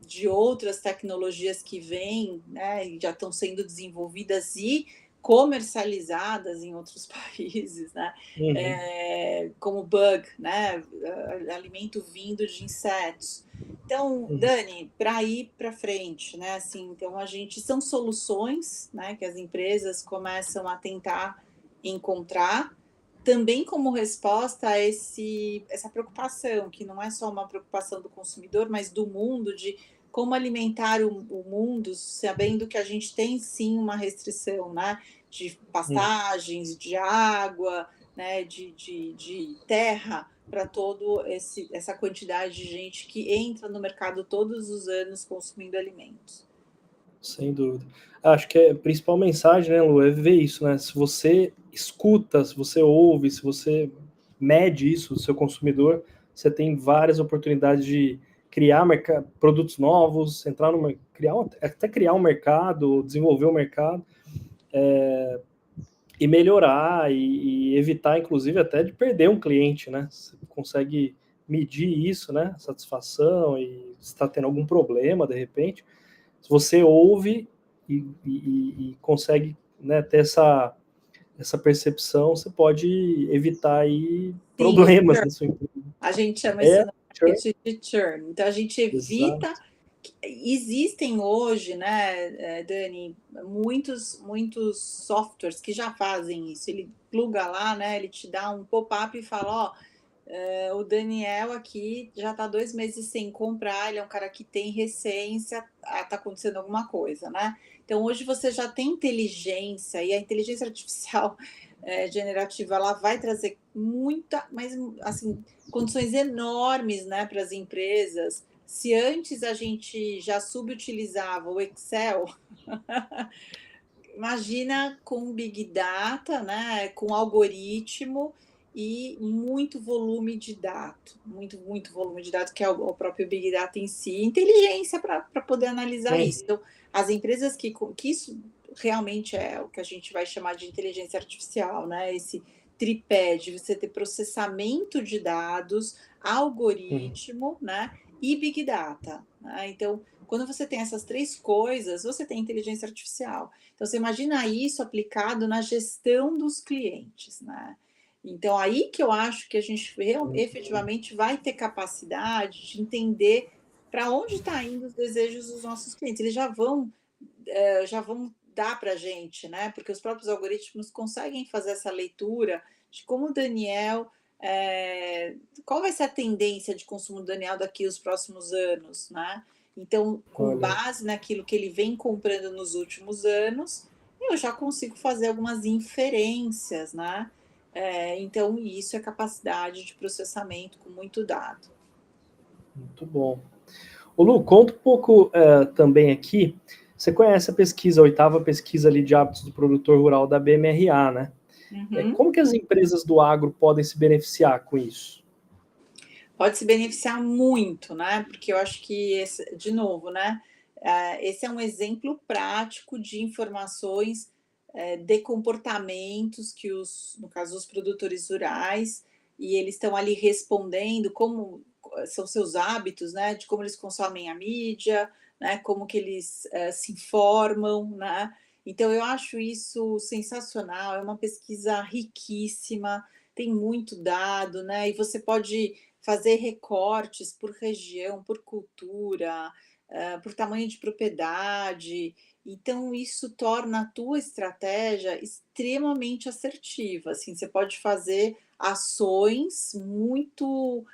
de outras tecnologias que vêm, né, e já estão sendo desenvolvidas e comercializadas em outros países, né, Uhum. como bug, né, alimento vindo de insetos. Então, Uhum. Dani, para ir para frente, né, assim, então a gente são soluções, né, que as empresas começam a tentar encontrar também como resposta a essa preocupação, que não é só uma preocupação do consumidor, mas do mundo, de como alimentar o mundo, sabendo que a gente tem sim uma restrição, né, de Uhum. pastagens, de água, né, de terra para todo essa quantidade de gente que entra no mercado todos os anos consumindo alimentos. Sem dúvida. Acho que a principal mensagem, né, Lu, é ver isso, né? Se você escuta, se você ouve, se você mede isso do seu consumidor, você tem várias oportunidades de criar produtos novos, entrar no até criar um mercado, desenvolver um mercado, e melhorar e evitar, inclusive, até de perder um cliente, né? Você consegue medir isso, né? Satisfação e se está tendo algum problema, de repente. Se você ouve e consegue, né, ter essa percepção, você pode evitar aí Sim, o problemas churn. na sua empresa. A gente chama isso É, no sure. marketing de churn. Então, a gente evita. Exato. Existem hoje, né, Dani, muitos softwares que já fazem isso. Ele pluga lá, né, ele te dá um pop-up e fala, ó, o Daniel aqui já está 2 meses sem comprar, ele é um cara que tem recência, está acontecendo alguma coisa, né? Então, hoje você já tem inteligência, e a inteligência artificial generativa, ela vai trazer mas assim, condições enormes, né, para as empresas. Se antes a gente já subutilizava o Excel, imagina com Big Data, né, com algoritmo e muito volume de dados, muito volume de dados, que é o próprio Big Data em si, inteligência para poder analisar isso. Uhum. Então, as empresas que isso realmente é o que a gente vai chamar de inteligência artificial, né? Esse tripé de você ter processamento de dados, Uhum. algoritmo, né? E Big Data. Né? Então, quando você tem essas três coisas, você tem inteligência artificial. Então, você imagina isso aplicado na gestão dos clientes, né? Então, aí que eu acho que a gente efetivamente vai ter capacidade de entender para onde está indo os desejos dos nossos clientes. Eles já vão dar para a gente, né? Porque os próprios algoritmos conseguem fazer essa leitura de como o Daniel. Qual vai ser a tendência de consumo do Daniel daqui aos próximos anos, né? Então, com Olha, base naquilo que ele vem comprando nos últimos anos, eu já consigo fazer algumas inferências, né? Então, isso é capacidade de processamento com muito dado. muito bom. Ô Lu, conta um pouco também aqui. Você conhece a pesquisa, a 8ª pesquisa ali de hábitos do produtor rural da BMRA, né? Uhum. Como que as empresas do agro podem se beneficiar com isso? Pode se beneficiar muito, né? Porque eu acho que, de novo, né? Esse é um exemplo prático de informações de comportamentos que no caso, os produtores rurais, e eles estão ali respondendo como são seus hábitos, né? De como eles consomem a mídia, né? Como que eles se informam, né? Então, eu acho isso sensacional, é uma pesquisa riquíssima, tem muito dado, né? E você pode fazer recortes por região, por cultura, por tamanho de propriedade. Então, isso torna a tua estratégia extremamente assertiva. Assim, você pode fazer ações muito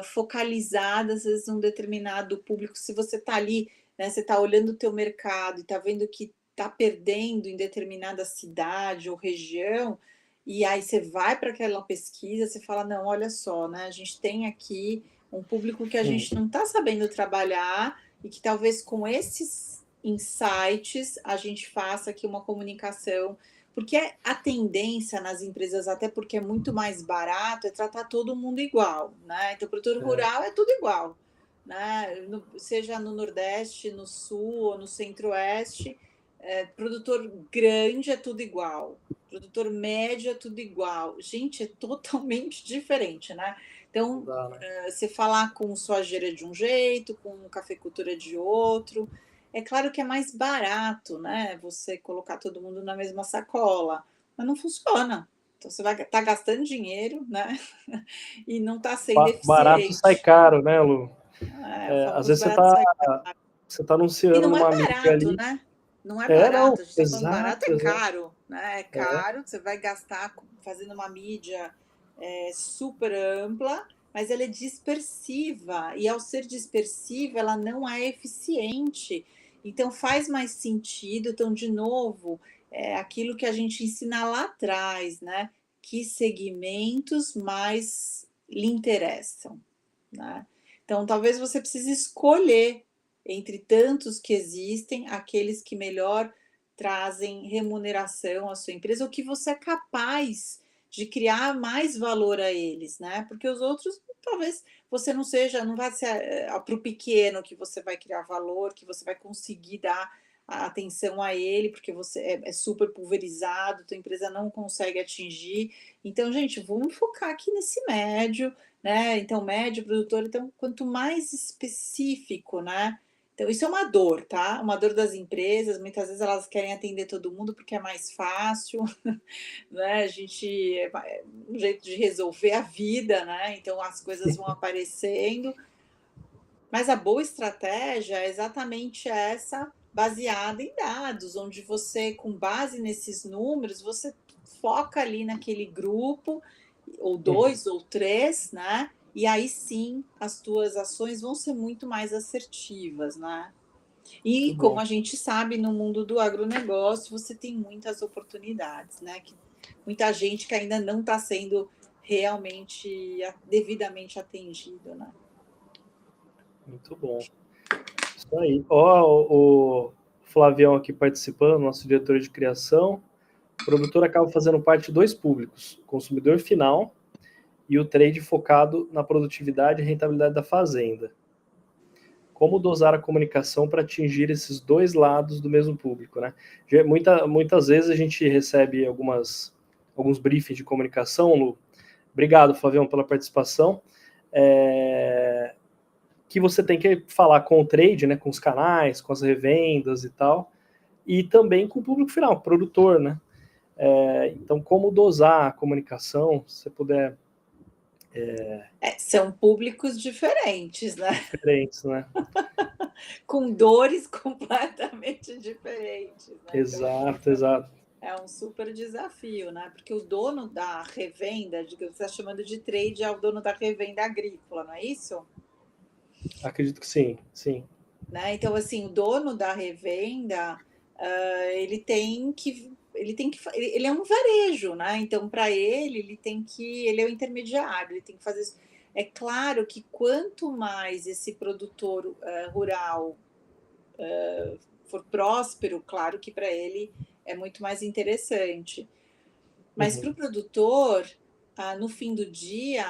focalizadas, às vezes, num determinado público. Se você está ali, né, você está olhando o teu mercado e está vendo que está perdendo em determinada cidade ou região, e aí você vai para aquela pesquisa, você fala, não, olha só, né, a gente tem aqui um público que a gente não está sabendo trabalhar e que talvez com esses insights a gente faça aqui uma comunicação, porque a tendência nas empresas, até porque é muito mais barato, é tratar todo mundo igual, né? Então, produtor rural é tudo igual, né? Seja no Nordeste, no Sul ou no Centro-Oeste, produtor grande é tudo igual, produtor médio é tudo igual. Gente, é totalmente diferente, né? Então, você falar com soageira de um jeito, com cafeicultura de outro. É claro que é mais barato, né? Você colocar todo mundo na mesma sacola, mas não funciona. Então você vai estar gastando dinheiro, né? E não está sendo Barato sai eficiente. caro, né, Lu? O Às famoso vezes barato sai caro. você tá E anunciando não é numa mídia barato, ali. né? Não é Não, barato. A gente está falando barato, exato, é exato. caro, né? É caro. Você vai gastar fazendo uma mídia super ampla, mas ela é dispersiva. E ao ser dispersiva, ela não é eficiente. Então faz mais sentido. Então, de novo, aquilo que a gente ensina lá atrás, né? Que segmentos mais lhe interessam, né? Então, talvez você precise escolher entre tantos que existem, aqueles que melhor trazem remuneração à sua empresa, ou que você é capaz de criar mais valor a eles, né? Porque os outros, talvez você não seja, não vai ser para o pequeno que você vai criar valor, que você vai conseguir dar a atenção a ele, porque você é super pulverizado, tua empresa não consegue atingir. Então, gente, vamos focar aqui nesse médio, né? Então, médio, produtor, então, quanto mais específico, né? Então, isso é uma dor, tá? Uma dor das empresas. Muitas vezes elas querem atender todo mundo porque é mais fácil, né? A gente é um jeito de resolver a vida, né? Então as coisas vão aparecendo. Mas a boa estratégia é exatamente essa, baseada em dados, onde você, com base nesses números, você foca ali naquele grupo, ou dois ou três, né? E aí sim as tuas ações vão ser muito mais assertivas, né? E como a gente sabe, no mundo do agronegócio, você tem muitas oportunidades, né? Muita gente que ainda não está sendo realmente devidamente atendido, né? Muito bom. Isso aí. O Flavião aqui participando, nosso diretor de criação. O produtor acaba fazendo parte de dois públicos, o consumidor final e o trade focado na produtividade e rentabilidade da fazenda. Como dosar a comunicação para atingir esses dois lados do mesmo público, né? Muitas vezes a gente recebe alguns briefings de comunicação, Lu. Obrigado, Flavião, pela participação. Que você tem que falar com o trade, né, com os canais, com as revendas e tal, e também com o público final, o produtor, né? Então, como dosar a comunicação, se você puder... São públicos diferentes, né? Diferentes, né? Com dores completamente diferentes, né? Exato, Então, exato. é um super desafio, né? Porque o dono da revenda, que você está chamando de trade, é o dono da revenda agrícola, não é isso? Acredito que sim, sim. Né? Então, assim, o dono da revenda, ele é um varejo, né? Então, para ele é o intermediário, ele tem que fazer isso. É claro que quanto mais esse produtor rural for próspero, claro que para ele é muito mais interessante. Mas para o produtor, no fim do dia,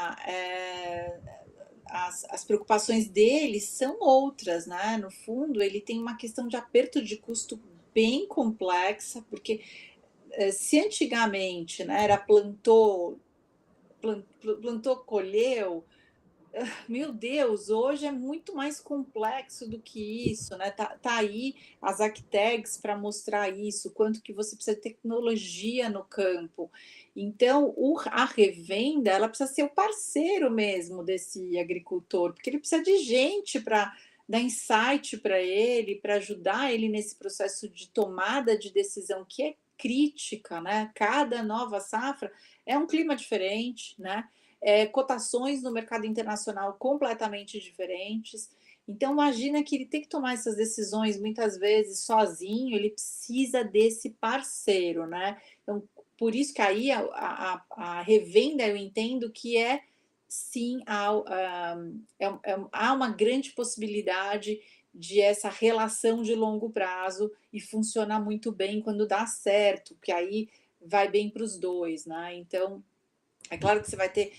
as preocupações dele são outras, né? No fundo, ele tem uma questão de aperto de custo bem complexa, porque se antigamente, né, era plantou, colheu, meu Deus, hoje é muito mais complexo do que isso, né? Tá aí as AgTags para mostrar isso, quanto que você precisa de tecnologia no campo. Então, a revenda, ela precisa ser o parceiro mesmo desse agricultor, porque ele precisa de gente para, dar insight para ele, para ajudar ele nesse processo de tomada de decisão que é crítica, né? Cada nova safra é um clima diferente, né? Cotações no mercado internacional completamente diferentes. Então, imagina que ele tem que tomar essas decisões muitas vezes sozinho, ele precisa desse parceiro, né? Então, por isso que aí a revenda eu entendo que sim, há uma grande possibilidade de essa relação de longo prazo e funcionar muito bem quando dá certo, que aí vai bem para os dois, né? Então, é claro que você vai ter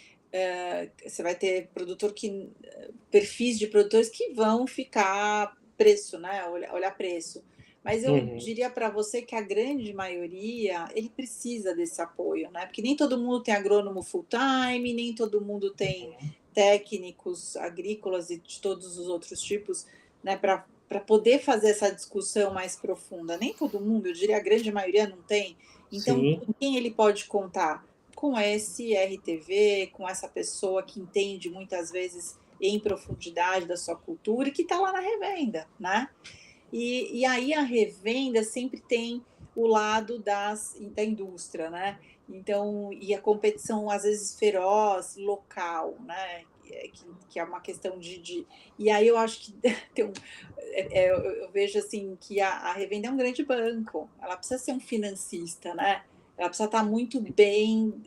perfis de produtores que vão ficar preço, né? Olhar preço. Mas eu diria para você que a grande maioria ele precisa desse apoio, né? Porque nem todo mundo tem agrônomo full time, nem todo mundo tem técnicos agrícolas e de todos os outros tipos, né? Para poder fazer essa discussão mais profunda. Nem todo mundo, eu diria a grande maioria não tem. Então, Sim. com quem ele pode contar? Com esse RTV, com essa pessoa que entende muitas vezes em profundidade da sua cultura e que está lá na revenda, né? E aí a revenda sempre tem o lado da indústria, né? Então, e a competição às vezes feroz, local, né? Que é uma questão E aí eu acho que tem eu vejo assim que a revenda é um grande banco, ela precisa ser um financista, né? Ela precisa estar muito bem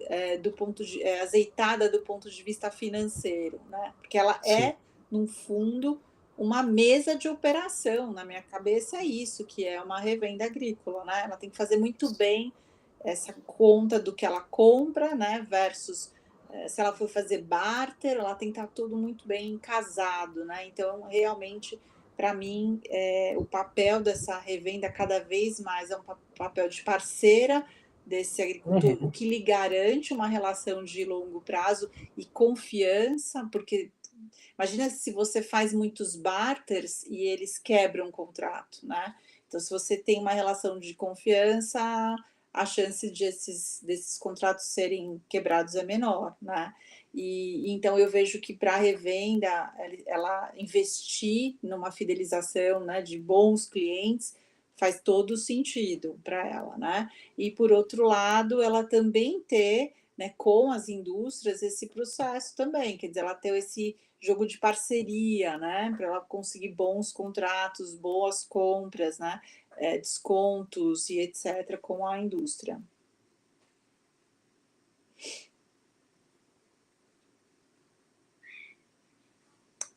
azeitada do ponto de vista financeiro, né? Porque ela Sim. num fundo, uma mesa de operação. Na minha cabeça é isso, que é uma revenda agrícola, né? Ela tem que fazer muito bem essa conta do que ela compra, né? Versus se ela for fazer barter, ela tem que estar tudo muito bem casado, né? Então, realmente, para mim, o papel dessa revenda cada vez mais é um papel de parceira desse agricultor, o que lhe garante uma relação de longo prazo e confiança, porque imagina se você faz muitos barters e eles quebram o contrato, né? Então, se você tem uma relação de confiança, a chance desses contratos serem quebrados é menor, né? E então eu vejo que para a revenda, ela investir numa fidelização, né, de bons clientes faz todo sentido para ela, né? E por outro lado, ela também ter, né, com as indústrias esse processo também, quer dizer, ela ter esse jogo de parceria, né, para ela conseguir bons contratos, boas compras, né, descontos e etc. com a indústria.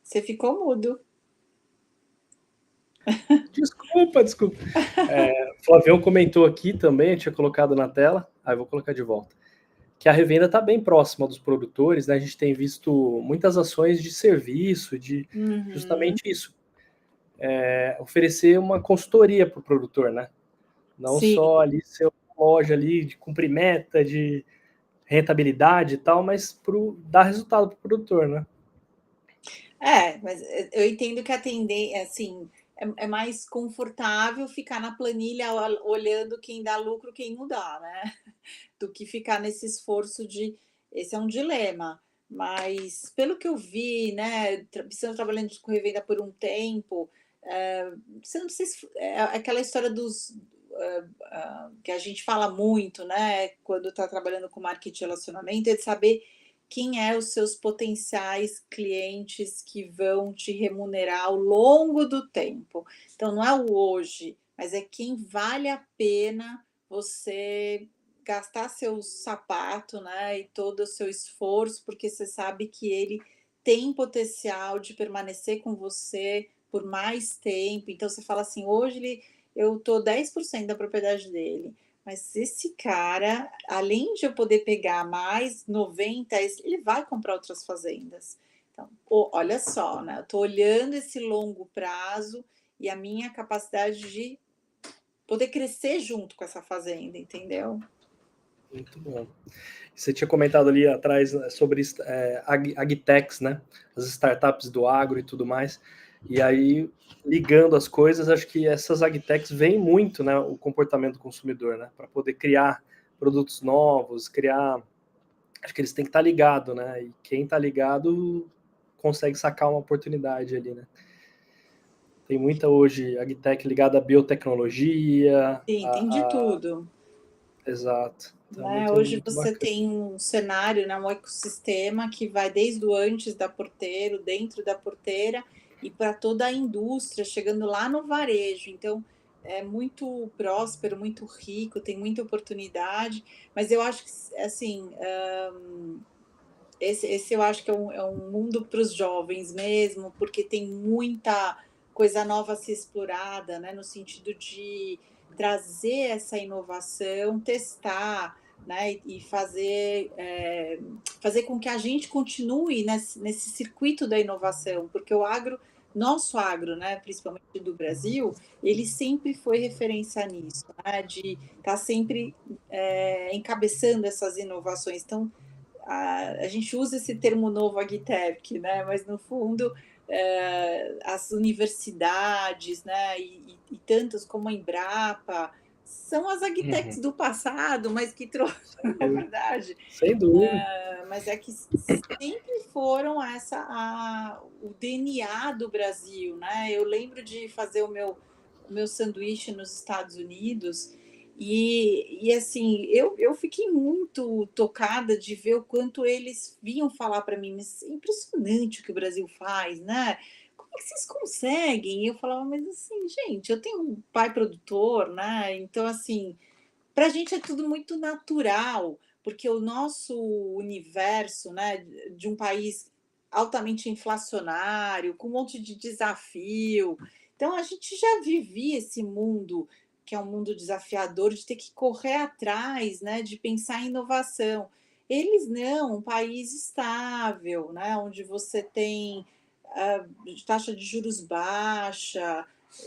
Você ficou mudo. Desculpa. O Flavião comentou aqui também, eu tinha colocado na tela, aí vou colocar de volta, que a revenda está bem próxima dos produtores, né? A gente tem visto muitas ações de serviço, de justamente isso, oferecer uma consultoria para o produtor, né? Não Sim. só ali ser uma loja ali de cumprir meta, de rentabilidade e tal, mas dar resultado para o produtor, né? Mas eu entendo que atender, assim, é mais confortável ficar na planilha olhando quem dá lucro, quem não dá, né? Do que ficar nesse esforço de. Esse é um dilema. Mas, pelo que eu vi, né, estando trabalhando com revenda por um tempo, você não precisa. É aquela história dos. Que a gente fala muito, né, quando está trabalhando com marketing de relacionamento, é de saber quem é os seus potenciais clientes que vão te remunerar ao longo do tempo. Então, não é o hoje, mas é quem vale a pena você gastar seu sapato, né, e todo o seu esforço, porque você sabe que ele tem potencial de permanecer com você por mais tempo. Então, você fala assim, hoje eu estou 10% da propriedade dele. Mas esse cara, além de eu poder pegar mais 90, ele vai comprar outras fazendas. Então, olha só, né? Eu estou olhando esse longo prazo e a minha capacidade de poder crescer junto com essa fazenda, entendeu? Muito bom. Você tinha comentado ali atrás sobre agtechs, né? As startups do agro e tudo mais. E aí, ligando as coisas, acho que essas agtechs veem muito, né, o comportamento do consumidor, né? Para poder criar produtos novos, Acho que eles têm que estar ligados, né? E quem está ligado consegue sacar uma oportunidade ali, né? Tem muita hoje agtech ligada à biotecnologia. Sim, tem de tudo. Exato. Então, Né? muito, Hoje muito você bacana. tem um cenário, né, um ecossistema que vai desde o antes da porteira, dentro da porteira, e para toda a indústria, chegando lá no varejo. Então, é muito próspero, muito rico, tem muita oportunidade, mas eu acho que, assim, esse eu acho que é um mundo para os jovens mesmo, porque tem muita coisa nova a ser explorada, né, no sentido de trazer essa inovação, testar, né, e fazer com que a gente continue nesse circuito da inovação, porque o agro, nosso agro, né, principalmente do Brasil, ele sempre foi referência nisso, né, de estar sempre encabeçando essas inovações. Então, a gente usa esse termo novo agtech, né? Mas no fundo as universidades, né? E tantas como a Embrapa são as agtechs do passado, mas que trouxeram, é verdade. Sem dúvida. Mas é que sempre foram o DNA do Brasil, né? Eu lembro de fazer o meu sanduíche nos Estados Unidos. E assim, eu fiquei muito tocada de ver o quanto eles vinham falar para mim, mas é impressionante o que o Brasil faz, né? Como é que vocês conseguem? E eu falava, mas assim, gente, eu tenho um pai produtor, né? Então, assim, para a gente é tudo muito natural, porque o nosso universo, né, de um país altamente inflacionário, com um monte de desafio. Então, a gente já vivia esse mundo, que é um mundo desafiador, de ter que correr atrás, né, de pensar em inovação. Eles não, um país estável, né, onde você tem taxa de juros baixa,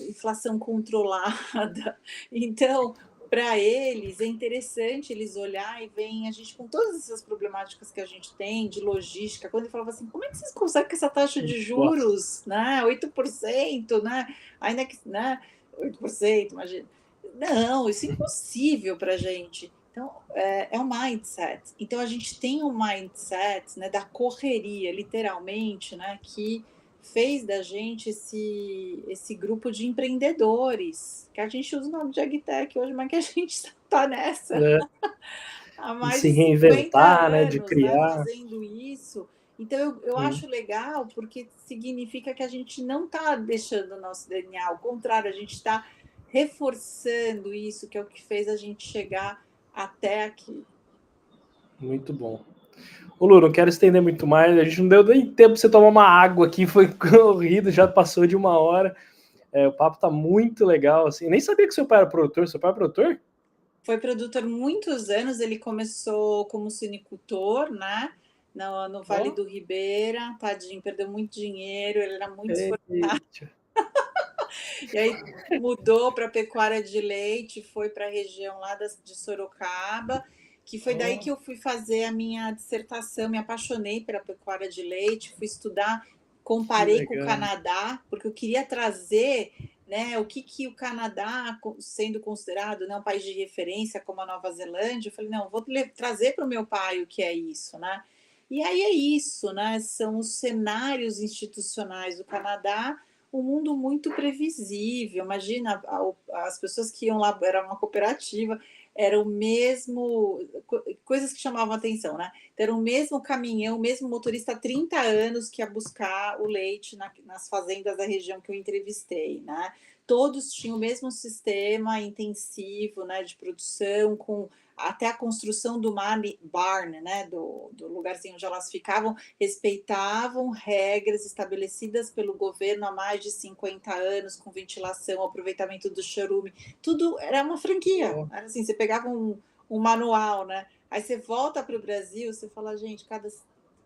inflação controlada. Então, para eles é interessante eles olhar e veem a gente com todas essas problemáticas que a gente tem de logística. Quando ele falava assim, como é que vocês conseguem com essa taxa de Nossa. juros, né? 8%, né? Ainda que, né? 8%, imagina. Não, isso é impossível para a gente. Então, é um mindset. Então, a gente tem um mindset, né, da correria, literalmente, né, que fez da gente esse grupo de empreendedores, que a gente usa o nome de agtech hoje, mas que a gente está nessa É, há de mais se de 50 reinventar, né, de anos, né, criar. fazendo isso. Então, eu acho legal, porque significa que a gente não está deixando o nosso DNA, ao contrário, a gente está reforçando isso, que é o que fez a gente chegar até aqui. Muito bom. Ô, Lu, não quero estender muito mais, a gente não deu nem tempo para você tomar uma água aqui, foi corrido, já passou de 1 hora. O papo tá muito legal, assim. Eu nem sabia que seu pai era produtor. Seu pai é produtor? Foi produtor muitos anos, ele começou como suinicultor, né? No Vale Ó, do Ribeira, tadinho, perdeu muito dinheiro, ele era muito esforçado. eita. E aí mudou para pecuária de leite, foi para a região lá de Sorocaba, que foi daí Ó, que eu fui fazer a minha dissertação, me apaixonei pela pecuária de leite, fui estudar, que comparei com o legal. Canadá, porque eu queria trazer, né, o que o Canadá, sendo considerado, né, um país de referência como a Nova Zelândia, eu falei, não, vou trazer para o meu pai o que é isso, né? E aí é isso, né? São os cenários institucionais do Canadá, um mundo muito previsível. Imagina, as pessoas que iam lá, era uma cooperativa, era o mesmo, coisas que chamavam atenção, né? Então, era o mesmo caminhão, o mesmo motorista há 30 anos que ia buscar o leite nas fazendas da região que eu entrevistei, né? Todos tinham o mesmo sistema intensivo, né, de produção, com até a construção do barn, né, do lugarzinho onde elas ficavam, respeitavam regras estabelecidas pelo governo há mais de 50 anos, com ventilação, aproveitamento do chorume, tudo era uma franquia. Ó, Era assim, você pegava um manual, né? Aí você volta para o Brasil, você fala, gente,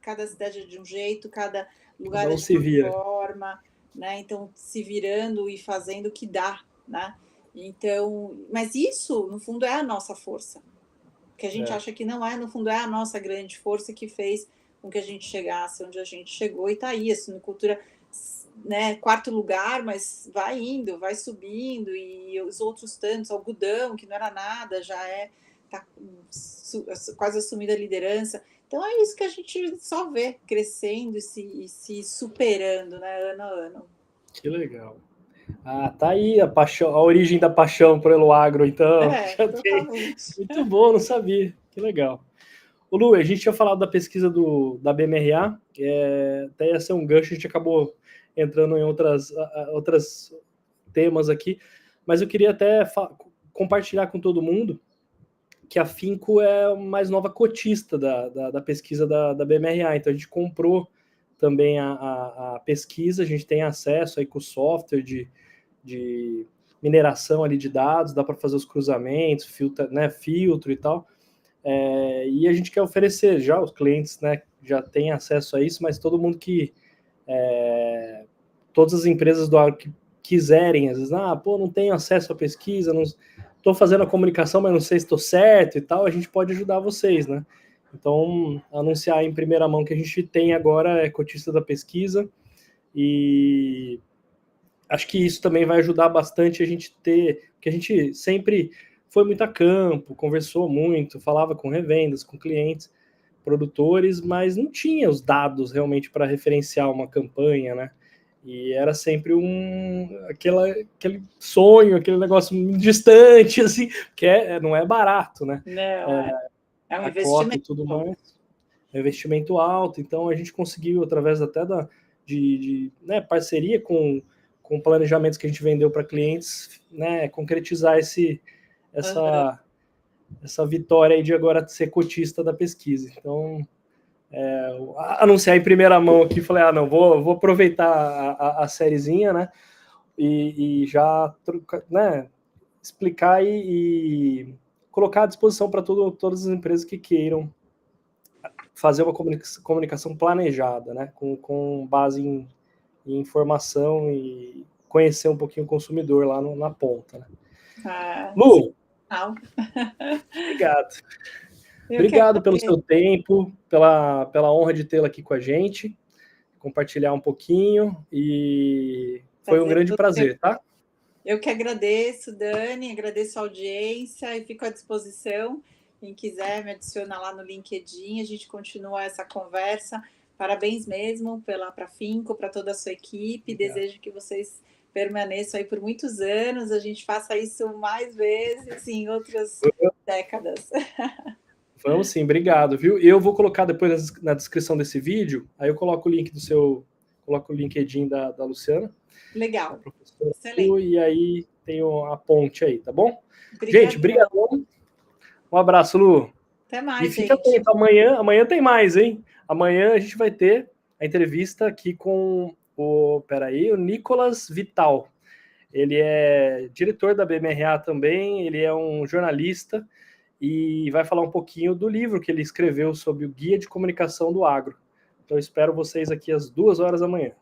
cada cidade é de um jeito, cada lugar cada é um de se uma vira. forma, né? Então, se virando e fazendo o que dá, né? Então, mas isso, no fundo, é a nossa força, que a gente É, acha que não é, no fundo, é a nossa grande força que fez com que a gente chegasse onde a gente chegou. E está aí, a suinocultura, né, 4º lugar, mas vai indo, vai subindo, e os outros tantos, algodão, que não era nada, já está quase assumida a liderança. Então é isso que a gente só vê crescendo e se superando, né, ano a ano. que legal. Ah, tá aí a paixão, a origem da paixão pelo agro, então. Já tem. Totalmente. Muito bom, não sabia. Que legal. O Lu, a gente tinha falado da pesquisa da BMRA, até ia ser um gancho, a gente acabou entrando em outras temas aqui, mas eu queria até compartilhar com todo mundo que a Finco é a mais nova cotista da pesquisa da BMRA, então a gente comprou também a pesquisa, a gente tem acesso aí com o software de mineração ali de dados, dá para fazer os cruzamentos, filtro e tal, e a gente quer oferecer já, os clientes, né, já têm acesso a isso, mas todo mundo todas as empresas do agro que quiserem, às vezes, não tenho acesso à pesquisa, não estou fazendo a comunicação, mas não sei se estou certo e tal, a gente pode ajudar vocês, né? Então, anunciar em primeira mão que a gente tem agora é cotista da pesquisa, e acho que isso também vai ajudar bastante a gente ter, porque a gente sempre foi muito a campo, conversou muito, falava com revendas, com clientes, produtores, mas não tinha os dados realmente para referenciar uma campanha, né? E era sempre aquele sonho, aquele negócio distante, assim, que não é barato, né? Não, é um A cota e investimento. tudo mais, é um investimento alto, então a gente conseguiu, através até de né, parceria com planejamentos que a gente vendeu para clientes, né, concretizar essa, essa vitória aí de agora ser cotista da pesquisa. Então, anunciar em primeira mão aqui, falei, não, vou aproveitar a sériezinha, né, e já né, explicar e colocar à disposição para todas as empresas que queiram fazer uma comunicação planejada, né, com base em informação e conhecer um pouquinho o consumidor lá na ponta. Né? Lu, obrigado. Obrigado pelo seu tempo, pela honra de tê-la aqui com a gente, compartilhar um pouquinho, e foi um grande prazer, tá? Eu que agradeço, Dani, agradeço a audiência e fico à disposição. Quem quiser me adiciona lá no LinkedIn, a gente continua essa conversa. Parabéns mesmo para a Finco, para toda a sua equipe. Obrigado. Desejo que vocês permaneçam aí por muitos anos, a gente faça isso mais vezes em outras décadas. Vamos sim, obrigado, viu? Eu vou colocar depois na descrição desse vídeo, aí eu coloco o link coloco o LinkedIn da Luciana. Legal. Excelente. E aí tem a ponte aí, tá bom? Gente, obrigado. Um abraço, Lu. Até mais, e fica atento, amanhã tem mais, hein? Amanhã a gente vai ter a entrevista aqui com o Nicolas Vital. Ele é diretor da BMRA também, ele é um jornalista e vai falar um pouquinho do livro que ele escreveu sobre o Guia de Comunicação do Agro. Então, eu espero vocês aqui às 2h da manhã.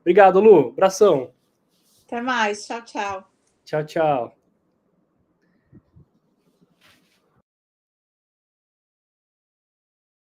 Obrigado, Lu. Abração. Até mais. Tchau, tchau. Tchau, tchau.